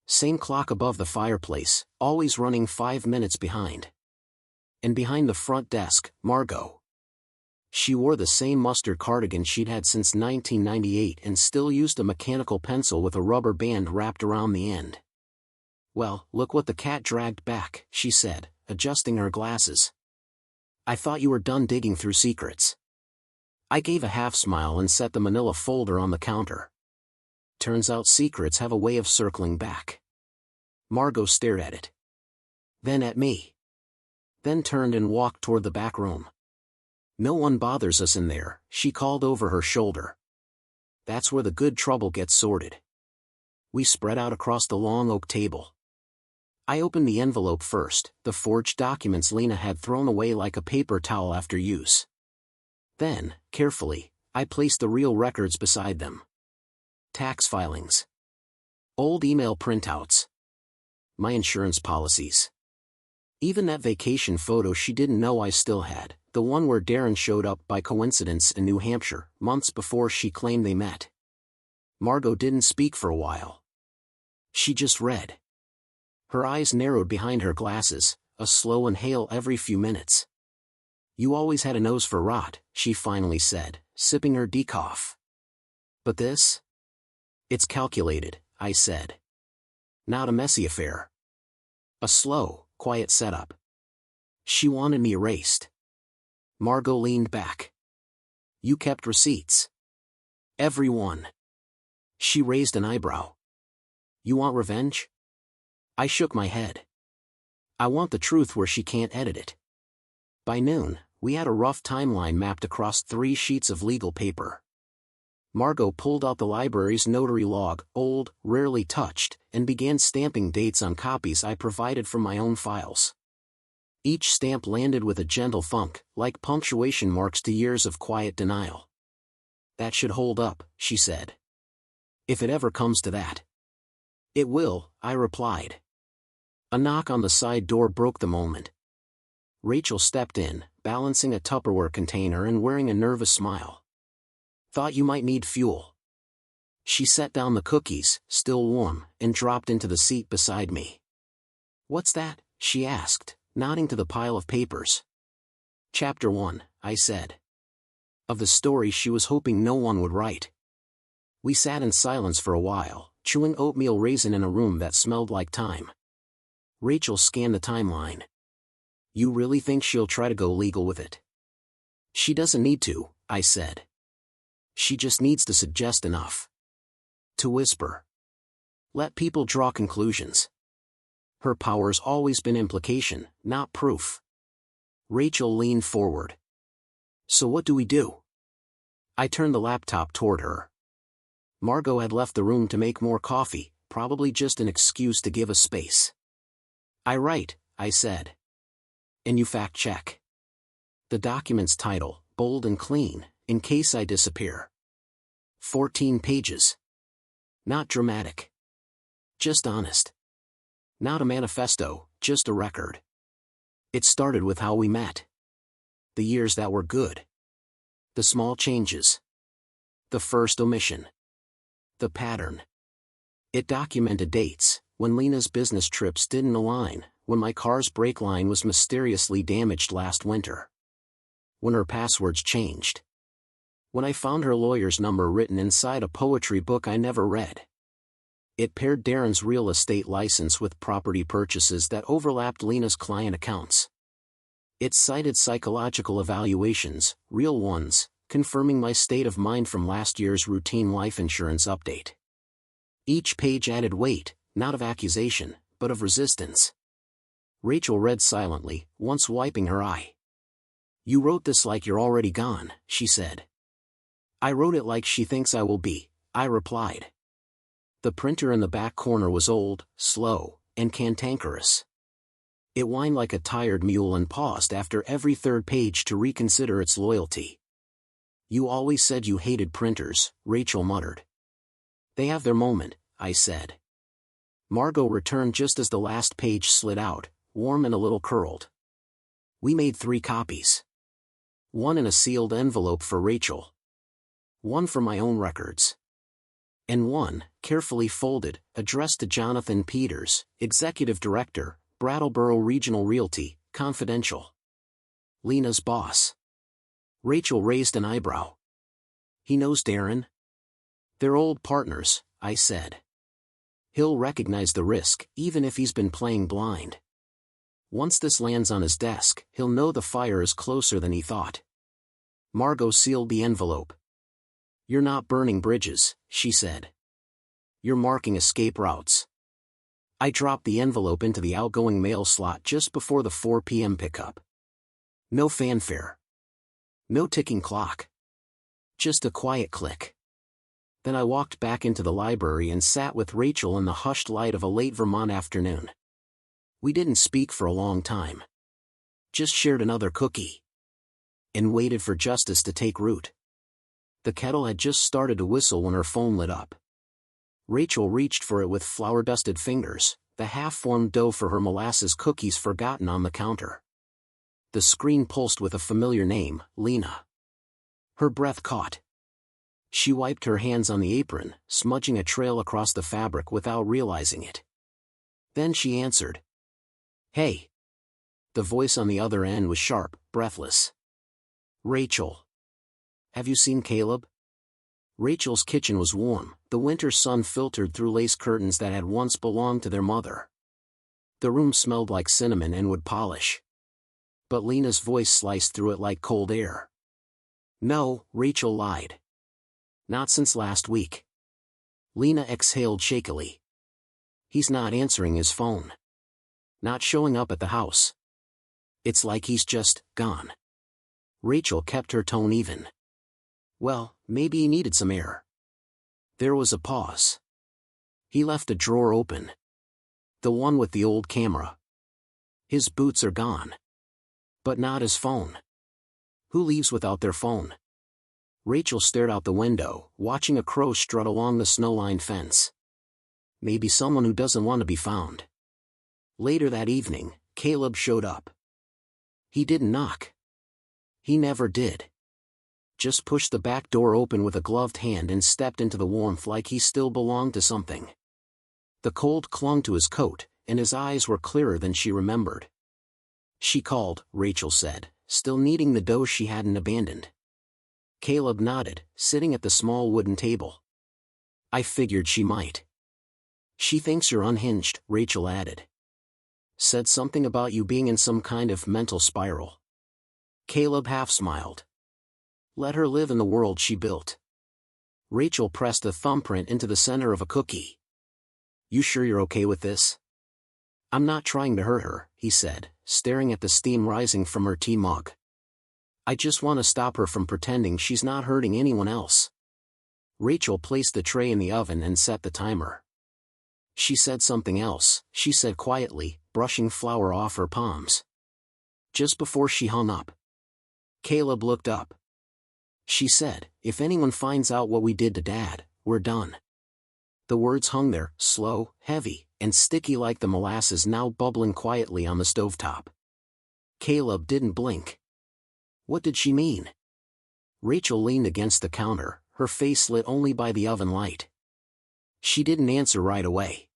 Speaker 1: Same clock above the fireplace, always running 5 minutes behind. And behind the front desk, Margot. She wore the same mustard cardigan she'd had since 1998 and still used a mechanical pencil with a rubber band wrapped around the end. Well, look what the cat dragged back, she said, adjusting her glasses. I thought you were done digging through secrets. I gave a half smile and set the manila folder on the counter. Turns out secrets have a way of circling back. Margot stared at it. Then at me. Then turned and walked toward the back room. No one bothers us in there, she called over her shoulder. That's where the good trouble gets sorted. We spread out across the long oak table. I opened the envelope first, the forged documents Lena had thrown away like a paper towel after use. Then, carefully, I placed the real records beside them. Tax filings. Old email printouts. My insurance policies. Even that vacation photo she didn't know I still had, the one where Darren showed up by coincidence in New Hampshire, months before she claimed they met. Margot didn't speak for a while. She just read. Her eyes narrowed behind her glasses, a slow inhale every few minutes. "You always had a nose for rot," she finally said, sipping her decaf. "But this? It's calculated," I said. "Not a messy affair. A slow, quiet setup." She wanted me erased. Margot leaned back. "You kept receipts?" "Every one." She raised an eyebrow. "You want revenge?" I shook my head. "I want the truth where she can't edit it." By noon, we had a rough timeline mapped across 3 sheets of legal paper. Margot pulled out the library's notary log, old, rarely touched, and began stamping dates on copies I provided from my own files. Each stamp landed with a gentle thunk, like punctuation marks to years of quiet denial. "That should hold up," she said. "If it ever comes to that." "It will," I replied. A knock on the side door broke the moment. Rachel stepped in, balancing a Tupperware container and wearing a nervous smile. "Thought you might need fuel." She set down the cookies, still warm, and dropped into the seat beside me. "What's that?" she asked, nodding to the pile of papers. "Chapter 1, I said. "Of the story she was hoping no one would write." We sat in silence for a while, chewing oatmeal raisin in a room that smelled like thyme. Rachel scanned the timeline. "You really think she'll try to go legal with it?" "She doesn't need to," I said. "She just needs to suggest enough. To whisper. Let people draw conclusions. Her power's always been implication, not proof." Rachel leaned forward. "So what do we do?" I turned the laptop toward her. Margot had left the room to make more coffee, probably just an excuse to give us space. "I write," I said. "And you fact-check. The document's title, bold and clean, in case I disappear. 14 pages. Not dramatic. Just honest. Not a manifesto, just a record. It started with how we met. The years that were good. The small changes. The first omission. The pattern. It documented dates, when Lena's business trips didn't align, when my car's brake line was mysteriously damaged last winter. When her passwords changed. When I found her lawyer's number written inside a poetry book I never read. It paired Darren's real estate license with property purchases that overlapped Lena's client accounts. It cited psychological evaluations, real ones, confirming my state of mind from last year's routine life insurance update. Each page added weight, not of accusation, but of resistance. Rachel read silently, once wiping her eye. "You wrote this like you're already gone," she said. "I wrote it like she thinks I will be," I replied. The printer in the back corner was old, slow, and cantankerous. It whined like a tired mule and paused after every third page to reconsider its loyalty. "You always said you hated printers," Rachel muttered. "They have their moment," I said. Margot returned just as the last page slid out, warm and a little curled. "We made 3 copies. One in a sealed envelope for Rachel. One for my own records. And one, carefully folded, addressed to Jonathan Peters, Executive Director, Brattleboro Regional Realty, Confidential. Lena's boss." Rachel raised an eyebrow. "He knows Darren?" "They're old partners," I said. "He'll recognize the risk, even if he's been playing blind. Once this lands on his desk, he'll know the fire is closer than he thought." Margot sealed the envelope. "You're not burning bridges," she said. "You're marking escape routes." I dropped the envelope into the outgoing mail slot just before the 4 p.m. pickup. No fanfare. No ticking clock. Just a quiet click. Then I walked back into the library and sat with Rachel in the hushed light of a late Vermont afternoon. We didn't speak for a long time. Just shared another cookie. And waited for justice to take root. The kettle had just started to whistle when her phone lit up. Rachel reached for it with flour-dusted fingers, the half-formed dough for her molasses cookies forgotten on the counter. The screen pulsed with a familiar name, Lena. Her breath caught. She wiped her hands on the apron, smudging a trail across the fabric without realizing it. Then she answered. "Hey." The voice on the other end was sharp, breathless. "Rachel. Have you seen Caleb?" Rachel's kitchen was warm, the winter sun filtered through lace curtains that had once belonged to their mother. The room smelled like cinnamon and wood polish. But Lena's voice sliced through it like cold air. "No," Rachel lied. "Not since last week." Lena exhaled shakily. "He's not answering his phone. Not showing up at the house. It's like he's just gone." Rachel kept her tone even. "Well, maybe he needed some air." There was a pause. "He left a drawer open. The one with the old camera. His boots are gone. But not his phone. Who leaves without their phone?" Rachel stared out the window, watching a crow strut along the snow-lined fence. Maybe someone who doesn't want to be found. Later that evening, Caleb showed up. He didn't knock. He never did. Just pushed the back door open with a gloved hand and stepped into the warmth like he still belonged to something. The cold clung to his coat, and his eyes were clearer than she remembered. "She called," Rachel said, still kneading the dough she hadn't abandoned. Caleb nodded, sitting at the small wooden table. "I figured she might." "She thinks you're unhinged," Rachel added. "Said something about you being in some kind of mental spiral." Caleb half smiled. "Let her live in the world she built." Rachel pressed a thumbprint into the center of a cookie. "You sure you're okay with this?" "I'm not trying to hurt her," he said, staring at the steam rising from her tea mug. "I just want to stop her from pretending she's not hurting anyone else." Rachel placed the tray in the oven and set the timer. "She said something else," she said quietly, brushing flour off her palms. Just before she hung up. Caleb looked up. "She said, if anyone finds out what we did to Dad, we're done." The words hung there, slow, heavy, and sticky like the molasses now bubbling quietly on the stovetop. Caleb didn't blink. What did she mean? Rachel leaned against the counter, her face lit only by the oven light. She didn't answer right away.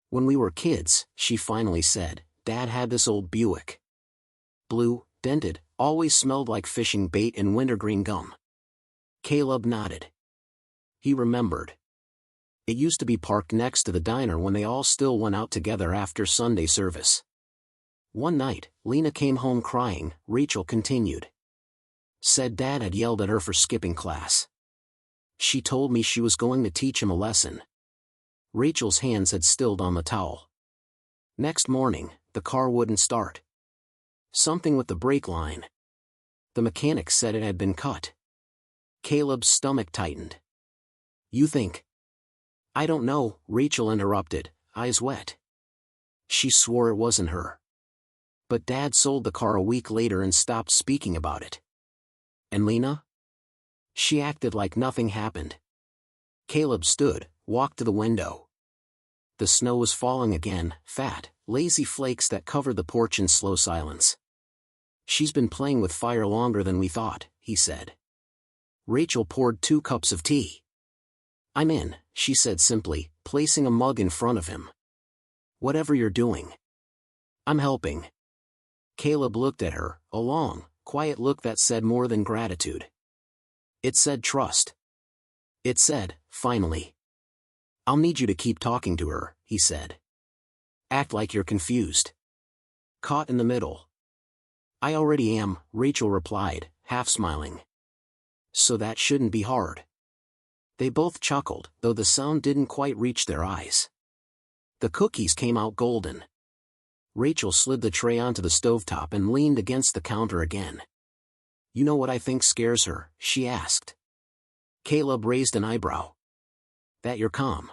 Speaker 1: "When we were kids," she finally said, "Dad had this old Buick. Blue, dented, always smelled like fishing bait and wintergreen gum." Caleb nodded. He remembered. It used to be parked next to the diner when they all still went out together after Sunday service. One night, Lena came home crying, Rachel continued. "Said Dad had yelled at her for skipping class. She told me she was going to teach him a lesson." Rachel's hands had stilled on the towel. Next morning, the car wouldn't start. Something with the brake line. The mechanic said it had been cut. Caleb's stomach tightened. "You think?" "I don't know," Rachel interrupted, eyes wet. She swore it wasn't her. But Dad sold the car a week later and stopped speaking about it. "And Lena?" She acted like nothing happened. Caleb stood, walked to the window. The snow was falling again, fat, lazy flakes that covered the porch in slow silence. "She's been playing with fire longer than we thought," he said. Rachel poured 2 cups of tea. "I'm in," she said simply, placing a mug in front of him. "Whatever you're doing." "I'm helping." Caleb looked at her, a long, quiet look that said more than gratitude. It said trust. It said, finally. "I'll need you to keep talking to her," he said. "Act like you're confused." Caught in the middle. "I already am," Rachel replied, half smiling. "So that shouldn't be hard." They both chuckled, though the sound didn't quite reach their eyes. The cookies came out golden. Rachel slid the tray onto the stovetop and leaned against the counter again. "You know what I think scares her?" she asked. Caleb raised an eyebrow. "That you're calm.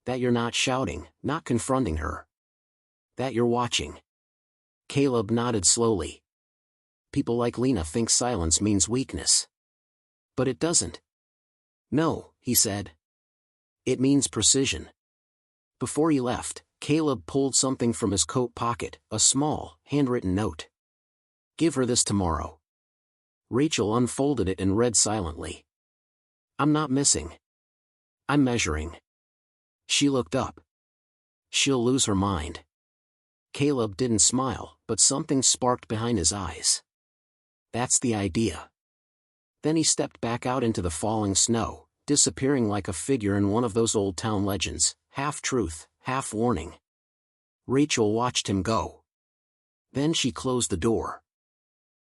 Speaker 1: That you're not shouting, not confronting her. That you're watching." Caleb nodded slowly. "People like Lena think silence means weakness. But it doesn't." "No," he said. "It means precision." Before he left, Caleb pulled something from his coat pocket, a small, handwritten note. "Give her this tomorrow." Rachel unfolded it and read silently. I'm not missing. I'm measuring. She looked up. She'll lose her mind. Caleb didn't smile, but something sparked behind his eyes. That's the idea. Then he stepped back out into the falling snow, disappearing like a figure in one of those old town legends, half truth, half warning. Rachel watched him go. Then she closed the door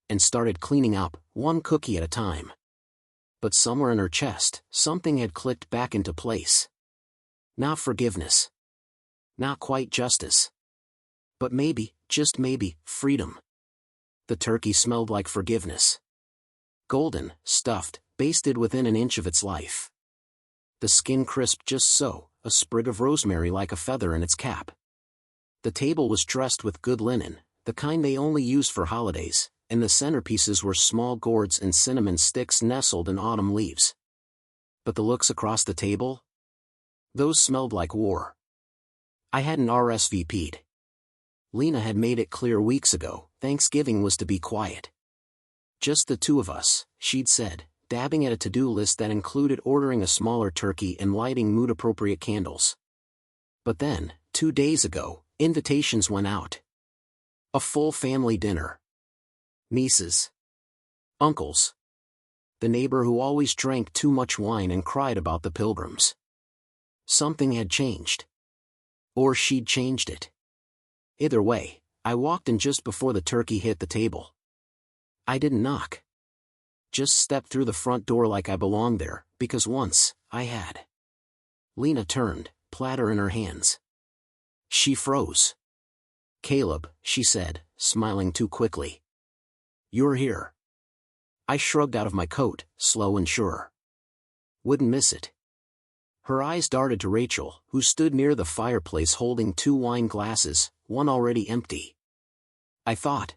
Speaker 1: and started cleaning up, one cookie at a time. But somewhere in her chest, something had clicked back into place. Not forgiveness. Not quite justice. But maybe, just maybe, freedom. The turkey smelled like forgiveness. Golden, stuffed, basted within an inch of its life. The skin crisped just so, a sprig of rosemary like a feather in its cap. The table was dressed with good linen, the kind they only use for holidays, and the centerpieces were small gourds and cinnamon sticks nestled in autumn leaves. But the looks across the table? Those smelled like war. I hadn't RSVP'd. Lena had made it clear weeks ago, Thanksgiving was to be quiet. Just the two of us, she'd said, dabbing at a to-do list that included ordering a smaller turkey and lighting mood-appropriate candles. But then, 2 days ago, invitations went out. A full family dinner. Nieces. Uncles. The neighbor who always drank too much wine and cried about the pilgrims. Something had changed. Or she'd changed it. Either way, I walked in just before the turkey hit the table. I didn't knock. Just stepped through the front door like I belonged there, because once, I had. Lena turned, platter in her hands. She froze. Caleb, she said, smiling too quickly. You're here. I shrugged out of my coat, slow and sure. Wouldn't miss it. Her eyes darted to Rachel, who stood near the fireplace holding 2 wine glasses, one already empty. I thought.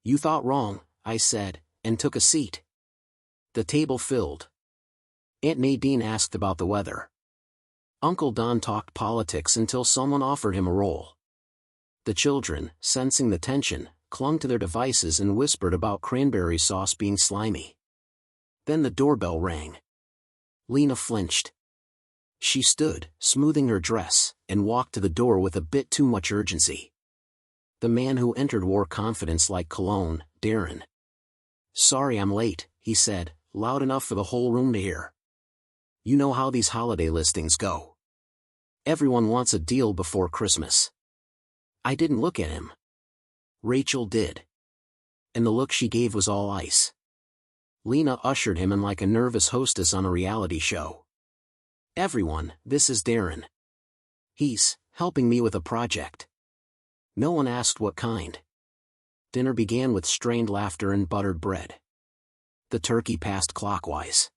Speaker 1: You thought wrong, I said, and took a seat. The table filled. Aunt Nadine asked about the weather. Uncle Don talked politics until someone offered him a roll. The children, sensing the tension, clung to their devices and whispered about cranberry sauce being slimy. Then the doorbell rang. Lena flinched. She stood, smoothing her dress, and walked to the door with a bit too much urgency. The man who entered wore confidence like cologne, Darren. Sorry I'm late, he said, loud enough for the whole room to hear. You know how these holiday listings go. Everyone wants a deal before Christmas. I didn't look at him. Rachel did. And the look she gave was all ice. Lena ushered him in like a nervous hostess on a reality show. Everyone, this is Darren. He's helping me with a project. No one asked what kind. Dinner began with strained laughter and buttered bread. The turkey passed clockwise.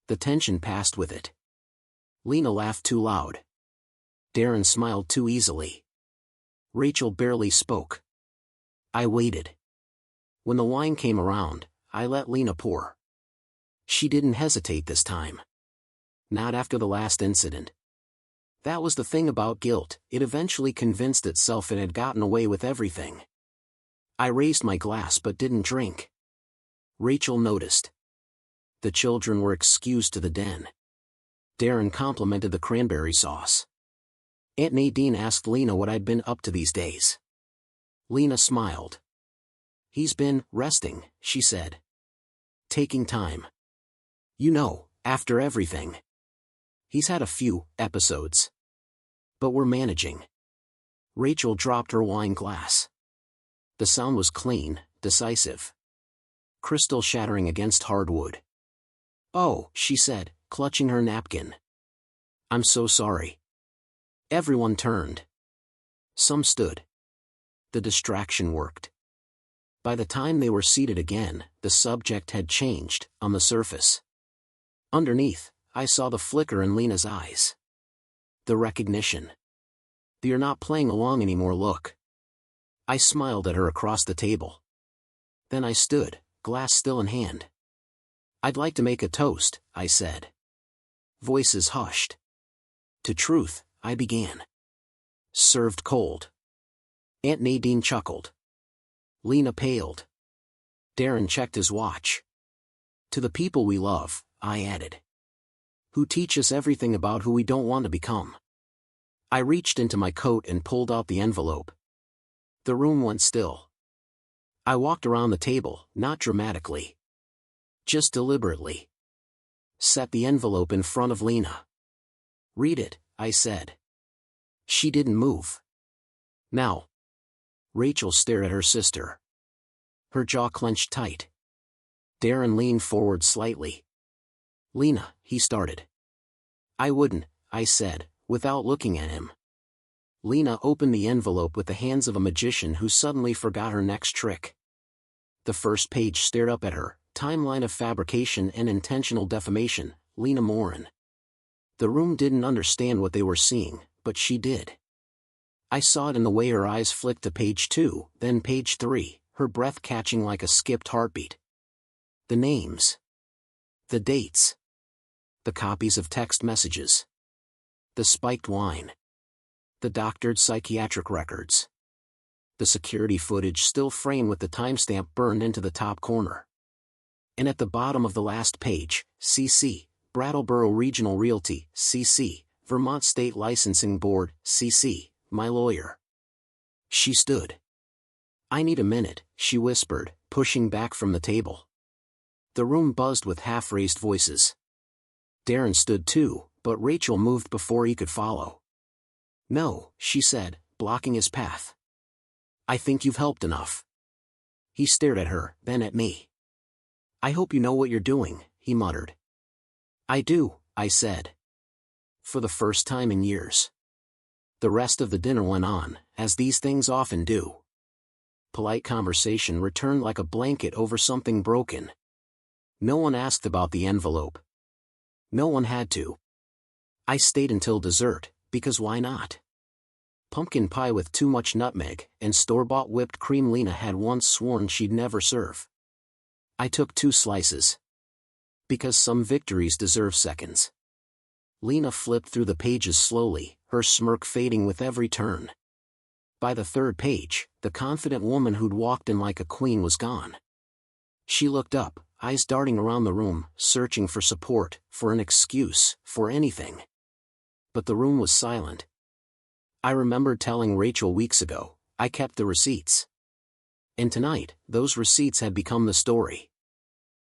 Speaker 1: The tension passed with it. Lena laughed too loud. Darren smiled too easily. Rachel barely spoke. I waited. When the wine came around, I let Lena pour. She didn't hesitate this time. Not after the last incident. That was the thing about guilt, it eventually convinced itself it had gotten away with everything. I raised my glass but didn't drink. Rachel noticed. The children were excused to the den. Darren complimented the cranberry sauce. Aunt Nadine asked Lena what I'd been up to these days. Lena smiled. He's been resting, she said. Taking time. You know, after everything. He's had a few episodes. But we're managing. Rachel dropped her wine glass. The sound was clean, decisive. Crystal shattering against hardwood. Oh, she said, clutching her napkin. I'm so sorry. Everyone turned. Some stood. The distraction worked. By the time they were seated again, the subject had changed, on the surface. Underneath, I saw the flicker in Lena's eyes. The recognition. The "you're not playing along anymore" look. I smiled at her across the table. Then I stood, glass still in hand. I'd like to make a toast, I said. Voices hushed. To truth, I began. Served cold. Aunt Nadine chuckled. Lena paled. Darren checked his watch. To the people we love, I added. who teach us everything about who we don't want to become. I reached into my coat and pulled out the envelope. The room went still. I walked around the table, not dramatically. Just deliberately. Set the envelope in front of Lena. "Read it," I said. She didn't move. "Now." Rachel stared at her sister. Her jaw clenched tight. Darren leaned forward slightly. "Lena," he started. "I wouldn't," I said, without looking at him. Lena opened the envelope with the hands of a magician who suddenly forgot her next trick. The first page stared up at her, timeline of fabrication and intentional defamation, Lena Morin. The room didn't understand what they were seeing, but she did. I saw it in the way her eyes flicked to page 2, then page 3, her breath catching like a skipped heartbeat. The names. The dates. The copies of text messages. The spiked wine. The doctored psychiatric records. The security footage still framed with the timestamp burned into the top corner. And at the bottom of the last page, CC, Brattleboro Regional Realty, CC, Vermont State Licensing Board, CC, my lawyer. She stood. "I need a minute," she whispered, pushing back from the table. The room buzzed with half-raised voices. Darren stood too, but Rachel moved before he could follow. "No," she said, blocking his path. "I think you've helped enough." He stared at her, then at me. "I hope you know what you're doing," he muttered. "I do," I said. For the first time in years. The rest of the dinner went on, as these things often do. Polite conversation returned like a blanket over something broken. No one asked about the envelope. No one had to. I stayed until dessert, because why not? Pumpkin pie with too much nutmeg, and store-bought whipped cream Lena had once sworn she'd never serve. I took 2 slices. Because some victories deserve seconds. Lena flipped through the pages slowly, her smirk fading with every turn. By the 3rd page, the confident woman who'd walked in like a queen was gone. She looked up, eyes darting around the room, searching for support, for an excuse, for anything. But the room was silent. I remembered telling Rachel weeks ago, I kept the receipts. And tonight, those receipts had become the story.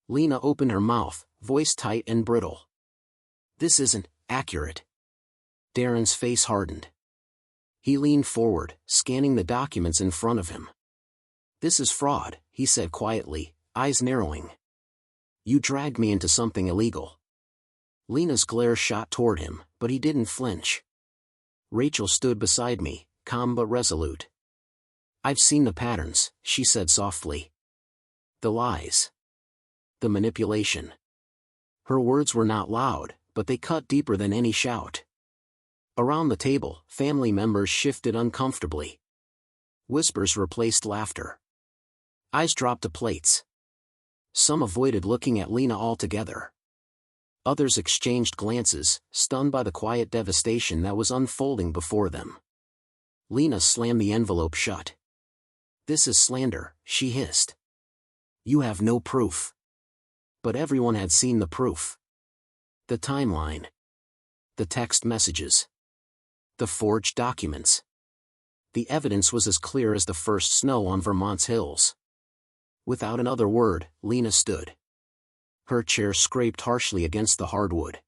Speaker 1: Lena opened her mouth, voice tight and brittle. "This isn't accurate." Darren's face hardened. He leaned forward, scanning the documents in front of him. "This is fraud," he said quietly, eyes narrowing. "You dragged me into something illegal." Lena's glare shot toward him, but he didn't flinch. Rachel stood beside me, calm but resolute. "I've seen the patterns," she said softly. "The lies. The manipulation." Her words were not loud, but they cut deeper than any shout. Around the table, family members shifted uncomfortably. Whispers replaced laughter. Eyes dropped to plates. Some avoided looking at Lena altogether. Others exchanged glances, stunned by the quiet devastation that was unfolding before them. Lena slammed the envelope shut. "This is slander," she hissed. "You have no proof." But everyone had seen the proof. The timeline. The text messages. The forged documents. The evidence was as clear as the first snow on Vermont's hills. Without another word, Lena stood. Her chair scraped harshly against the hardwood.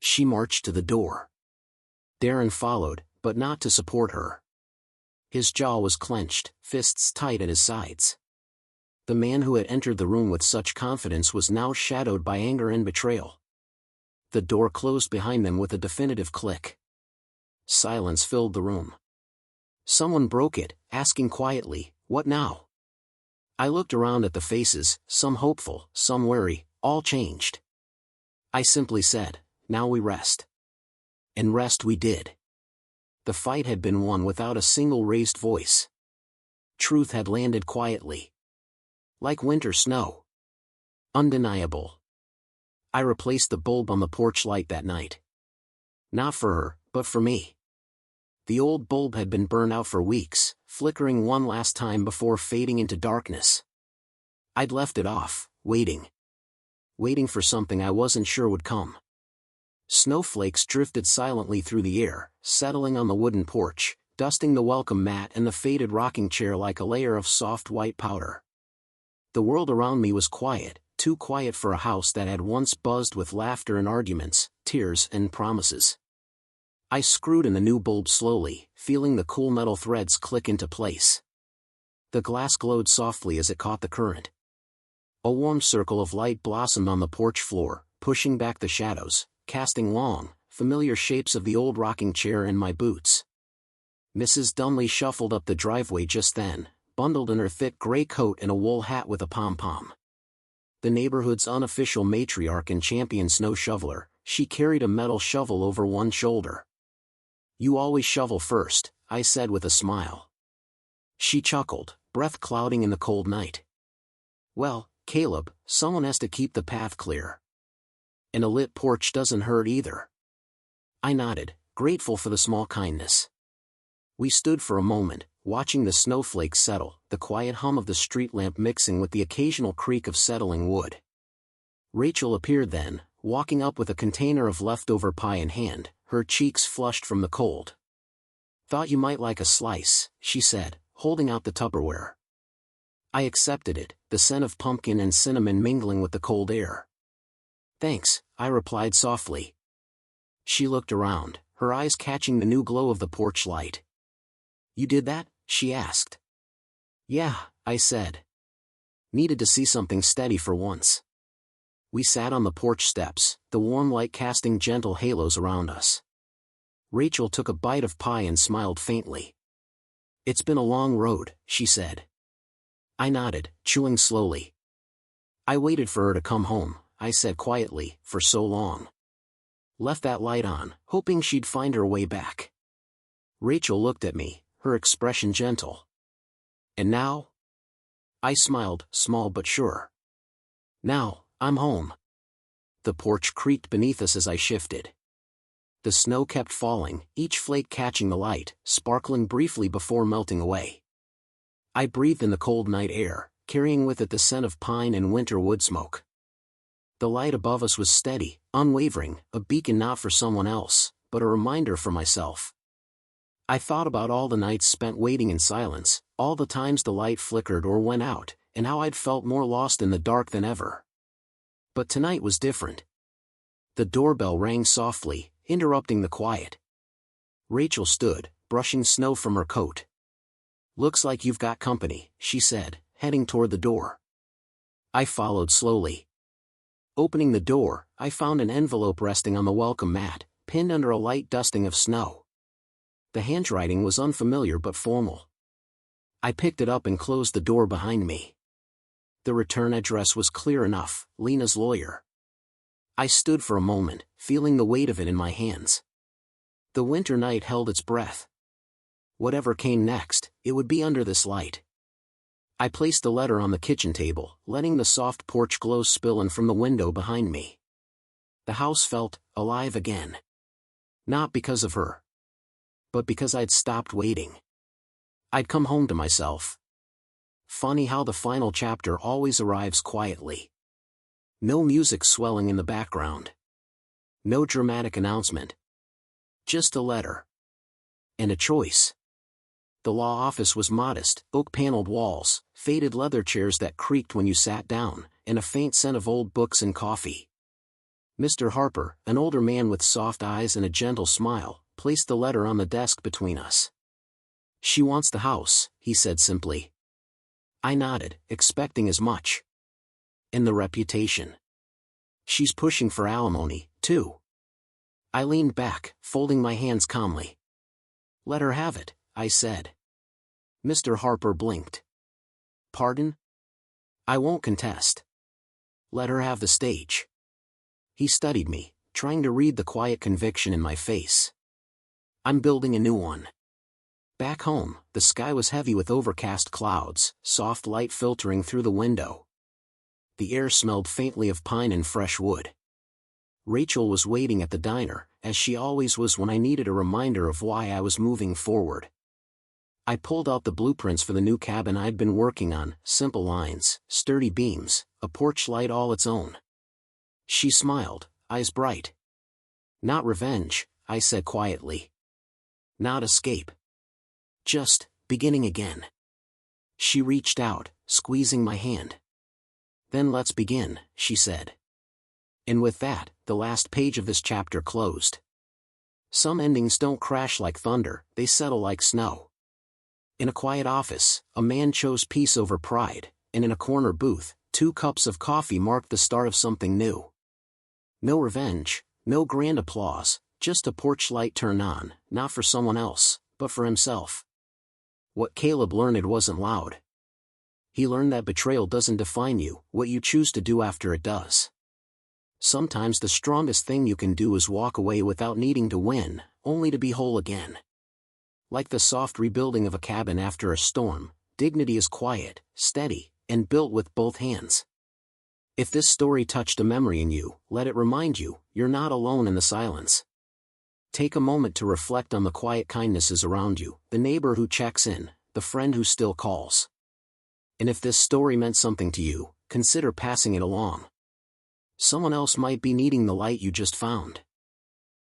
Speaker 1: She marched to the door. Darren followed, but not to support her. His jaw was clenched, fists tight at his sides. The man who had entered the room with such confidence was now shadowed by anger and betrayal. The door closed behind them with a definitive click. Silence filled the room. Someone broke it, asking quietly, "What now?" I looked around at the faces, some hopeful, some wary, all changed. I simply said, "Now we rest." And rest we did. The fight had been won without a single raised voice. Truth had landed quietly. Like winter snow. Undeniable. I replaced the bulb on the porch light that night. Not for her, but for me. The old bulb had been burned out for weeks, flickering one last time before fading into darkness. I'd left it off, waiting. Waiting for something I wasn't sure would come. Snowflakes drifted silently through the air, settling on the wooden porch, dusting the welcome mat and the faded rocking chair like a layer of soft white powder. The world around me was quiet, too quiet for a house that had once buzzed with laughter and arguments, tears and promises. I screwed in the new bulb slowly, feeling the cool metal threads click into place. The glass glowed softly as it caught the current. A warm circle of light blossomed on the porch floor, pushing back the shadows, casting long, familiar shapes of the old rocking chair and my boots. Mrs. Dunley shuffled up the driveway just then, bundled in her thick gray coat and a wool hat with a pom-pom. The neighborhood's unofficial matriarch and champion snow shoveler, she carried a metal shovel over one shoulder. "You always shovel first," I said with a smile. She chuckled, breath clouding in the cold night. "Well, Caleb, someone has to keep the path clear. And a lit porch doesn't hurt either." I nodded, grateful for the small kindness. We stood for a moment, watching the snowflakes settle, the quiet hum of the street lamp mixing with the occasional creak of settling wood. Rachel appeared then, walking up with a container of leftover pie in hand, her cheeks flushed from the cold. "Thought you might like a slice," she said, holding out the Tupperware. I accepted it, the scent of pumpkin and cinnamon mingling with the cold air. "Thanks," I replied softly. She looked around, her eyes catching the new glow of the porch light. "You did that?" she asked. "Yeah," I said. Needed to see something steady for once. We sat on the porch steps, the warm light casting gentle halos around us. Rachel took a bite of pie and smiled faintly. "It's been a long road," she said. I nodded, chewing slowly. "I waited for her to come home," I said quietly, "for so long. Left that light on, hoping she'd find her way back." Rachel looked at me, her expression gentle. "And now?" I smiled, small but sure. "Now, I'm home." The porch creaked beneath us as I shifted. The snow kept falling, each flake catching the light, sparkling briefly before melting away. I breathed in the cold night air, carrying with it the scent of pine and winter wood smoke. The light above us was steady, unwavering, a beacon not for someone else, but a reminder for myself. I thought about all the nights spent waiting in silence, all the times the light flickered or went out, and how I'd felt more lost in the dark than ever. But tonight was different. The doorbell rang softly, interrupting the quiet. Rachel stood, brushing snow from her coat. "Looks like you've got company," she said, heading toward the door. I followed slowly. Opening the door, I found an envelope resting on the welcome mat, pinned under a light dusting of snow. The handwriting was unfamiliar but formal. I picked it up and closed the door behind me. The return address was clear enough, Lena's lawyer. I stood for a moment, feeling the weight of it in my hands. The winter night held its breath. Whatever came next, it would be under this light. I placed the letter on the kitchen table, letting the soft porch glow spill in from the window behind me. The house felt alive again. Not because of her, but because I'd stopped waiting. I'd come home to myself. Funny how the final chapter always arrives quietly. No music swelling in the background. No dramatic announcement. Just a letter. And a choice. The law office was modest, oak-paneled walls, faded leather chairs that creaked when you sat down, and a faint scent of old books and coffee. Mr. Harper, an older man with soft eyes and a gentle smile, placed the letter on the desk between us. "She wants the house," he said simply. I nodded, expecting as much. "And the reputation. She's pushing for alimony, too." I leaned back, folding my hands calmly. "Let her have it," I said. Mr. Harper blinked. "Pardon?" "I won't contest. Let her have the stage." He studied me, trying to read the quiet conviction in my face. "I'm building a new one." Back home, the sky was heavy with overcast clouds, soft light filtering through the window. The air smelled faintly of pine and fresh wood. Rachel was waiting at the diner, as she always was when I needed a reminder of why I was moving forward. I pulled out the blueprints for the new cabin I'd been working on, simple lines, sturdy beams, a porch light all its own. She smiled, eyes bright. Not revenge, I said quietly. Not escape. Just, beginning again. She reached out, squeezing my hand. Then let's begin, she said. And with that, the last page of this chapter closed. Some endings don't crash like thunder, they settle like snow. In a quiet office, a man chose peace over pride, and in a corner booth, 2 cups of coffee marked the start of something new. No revenge, no grand applause, just a porch light turned on, not for someone else, but for himself. What Caleb learned wasn't loud. He learned that betrayal doesn't define you, what you choose to do after it does. Sometimes the strongest thing you can do is walk away without needing to win, only to be whole again. Like the soft rebuilding of a cabin after a storm, dignity is quiet, steady, and built with both hands. If this story touched a memory in you, let it remind you, you're not alone in the silence. Take a moment to reflect on the quiet kindnesses around you, the neighbor who checks in, the friend who still calls. And if this story meant something to you, consider passing it along. Someone else might be needing the light you just found.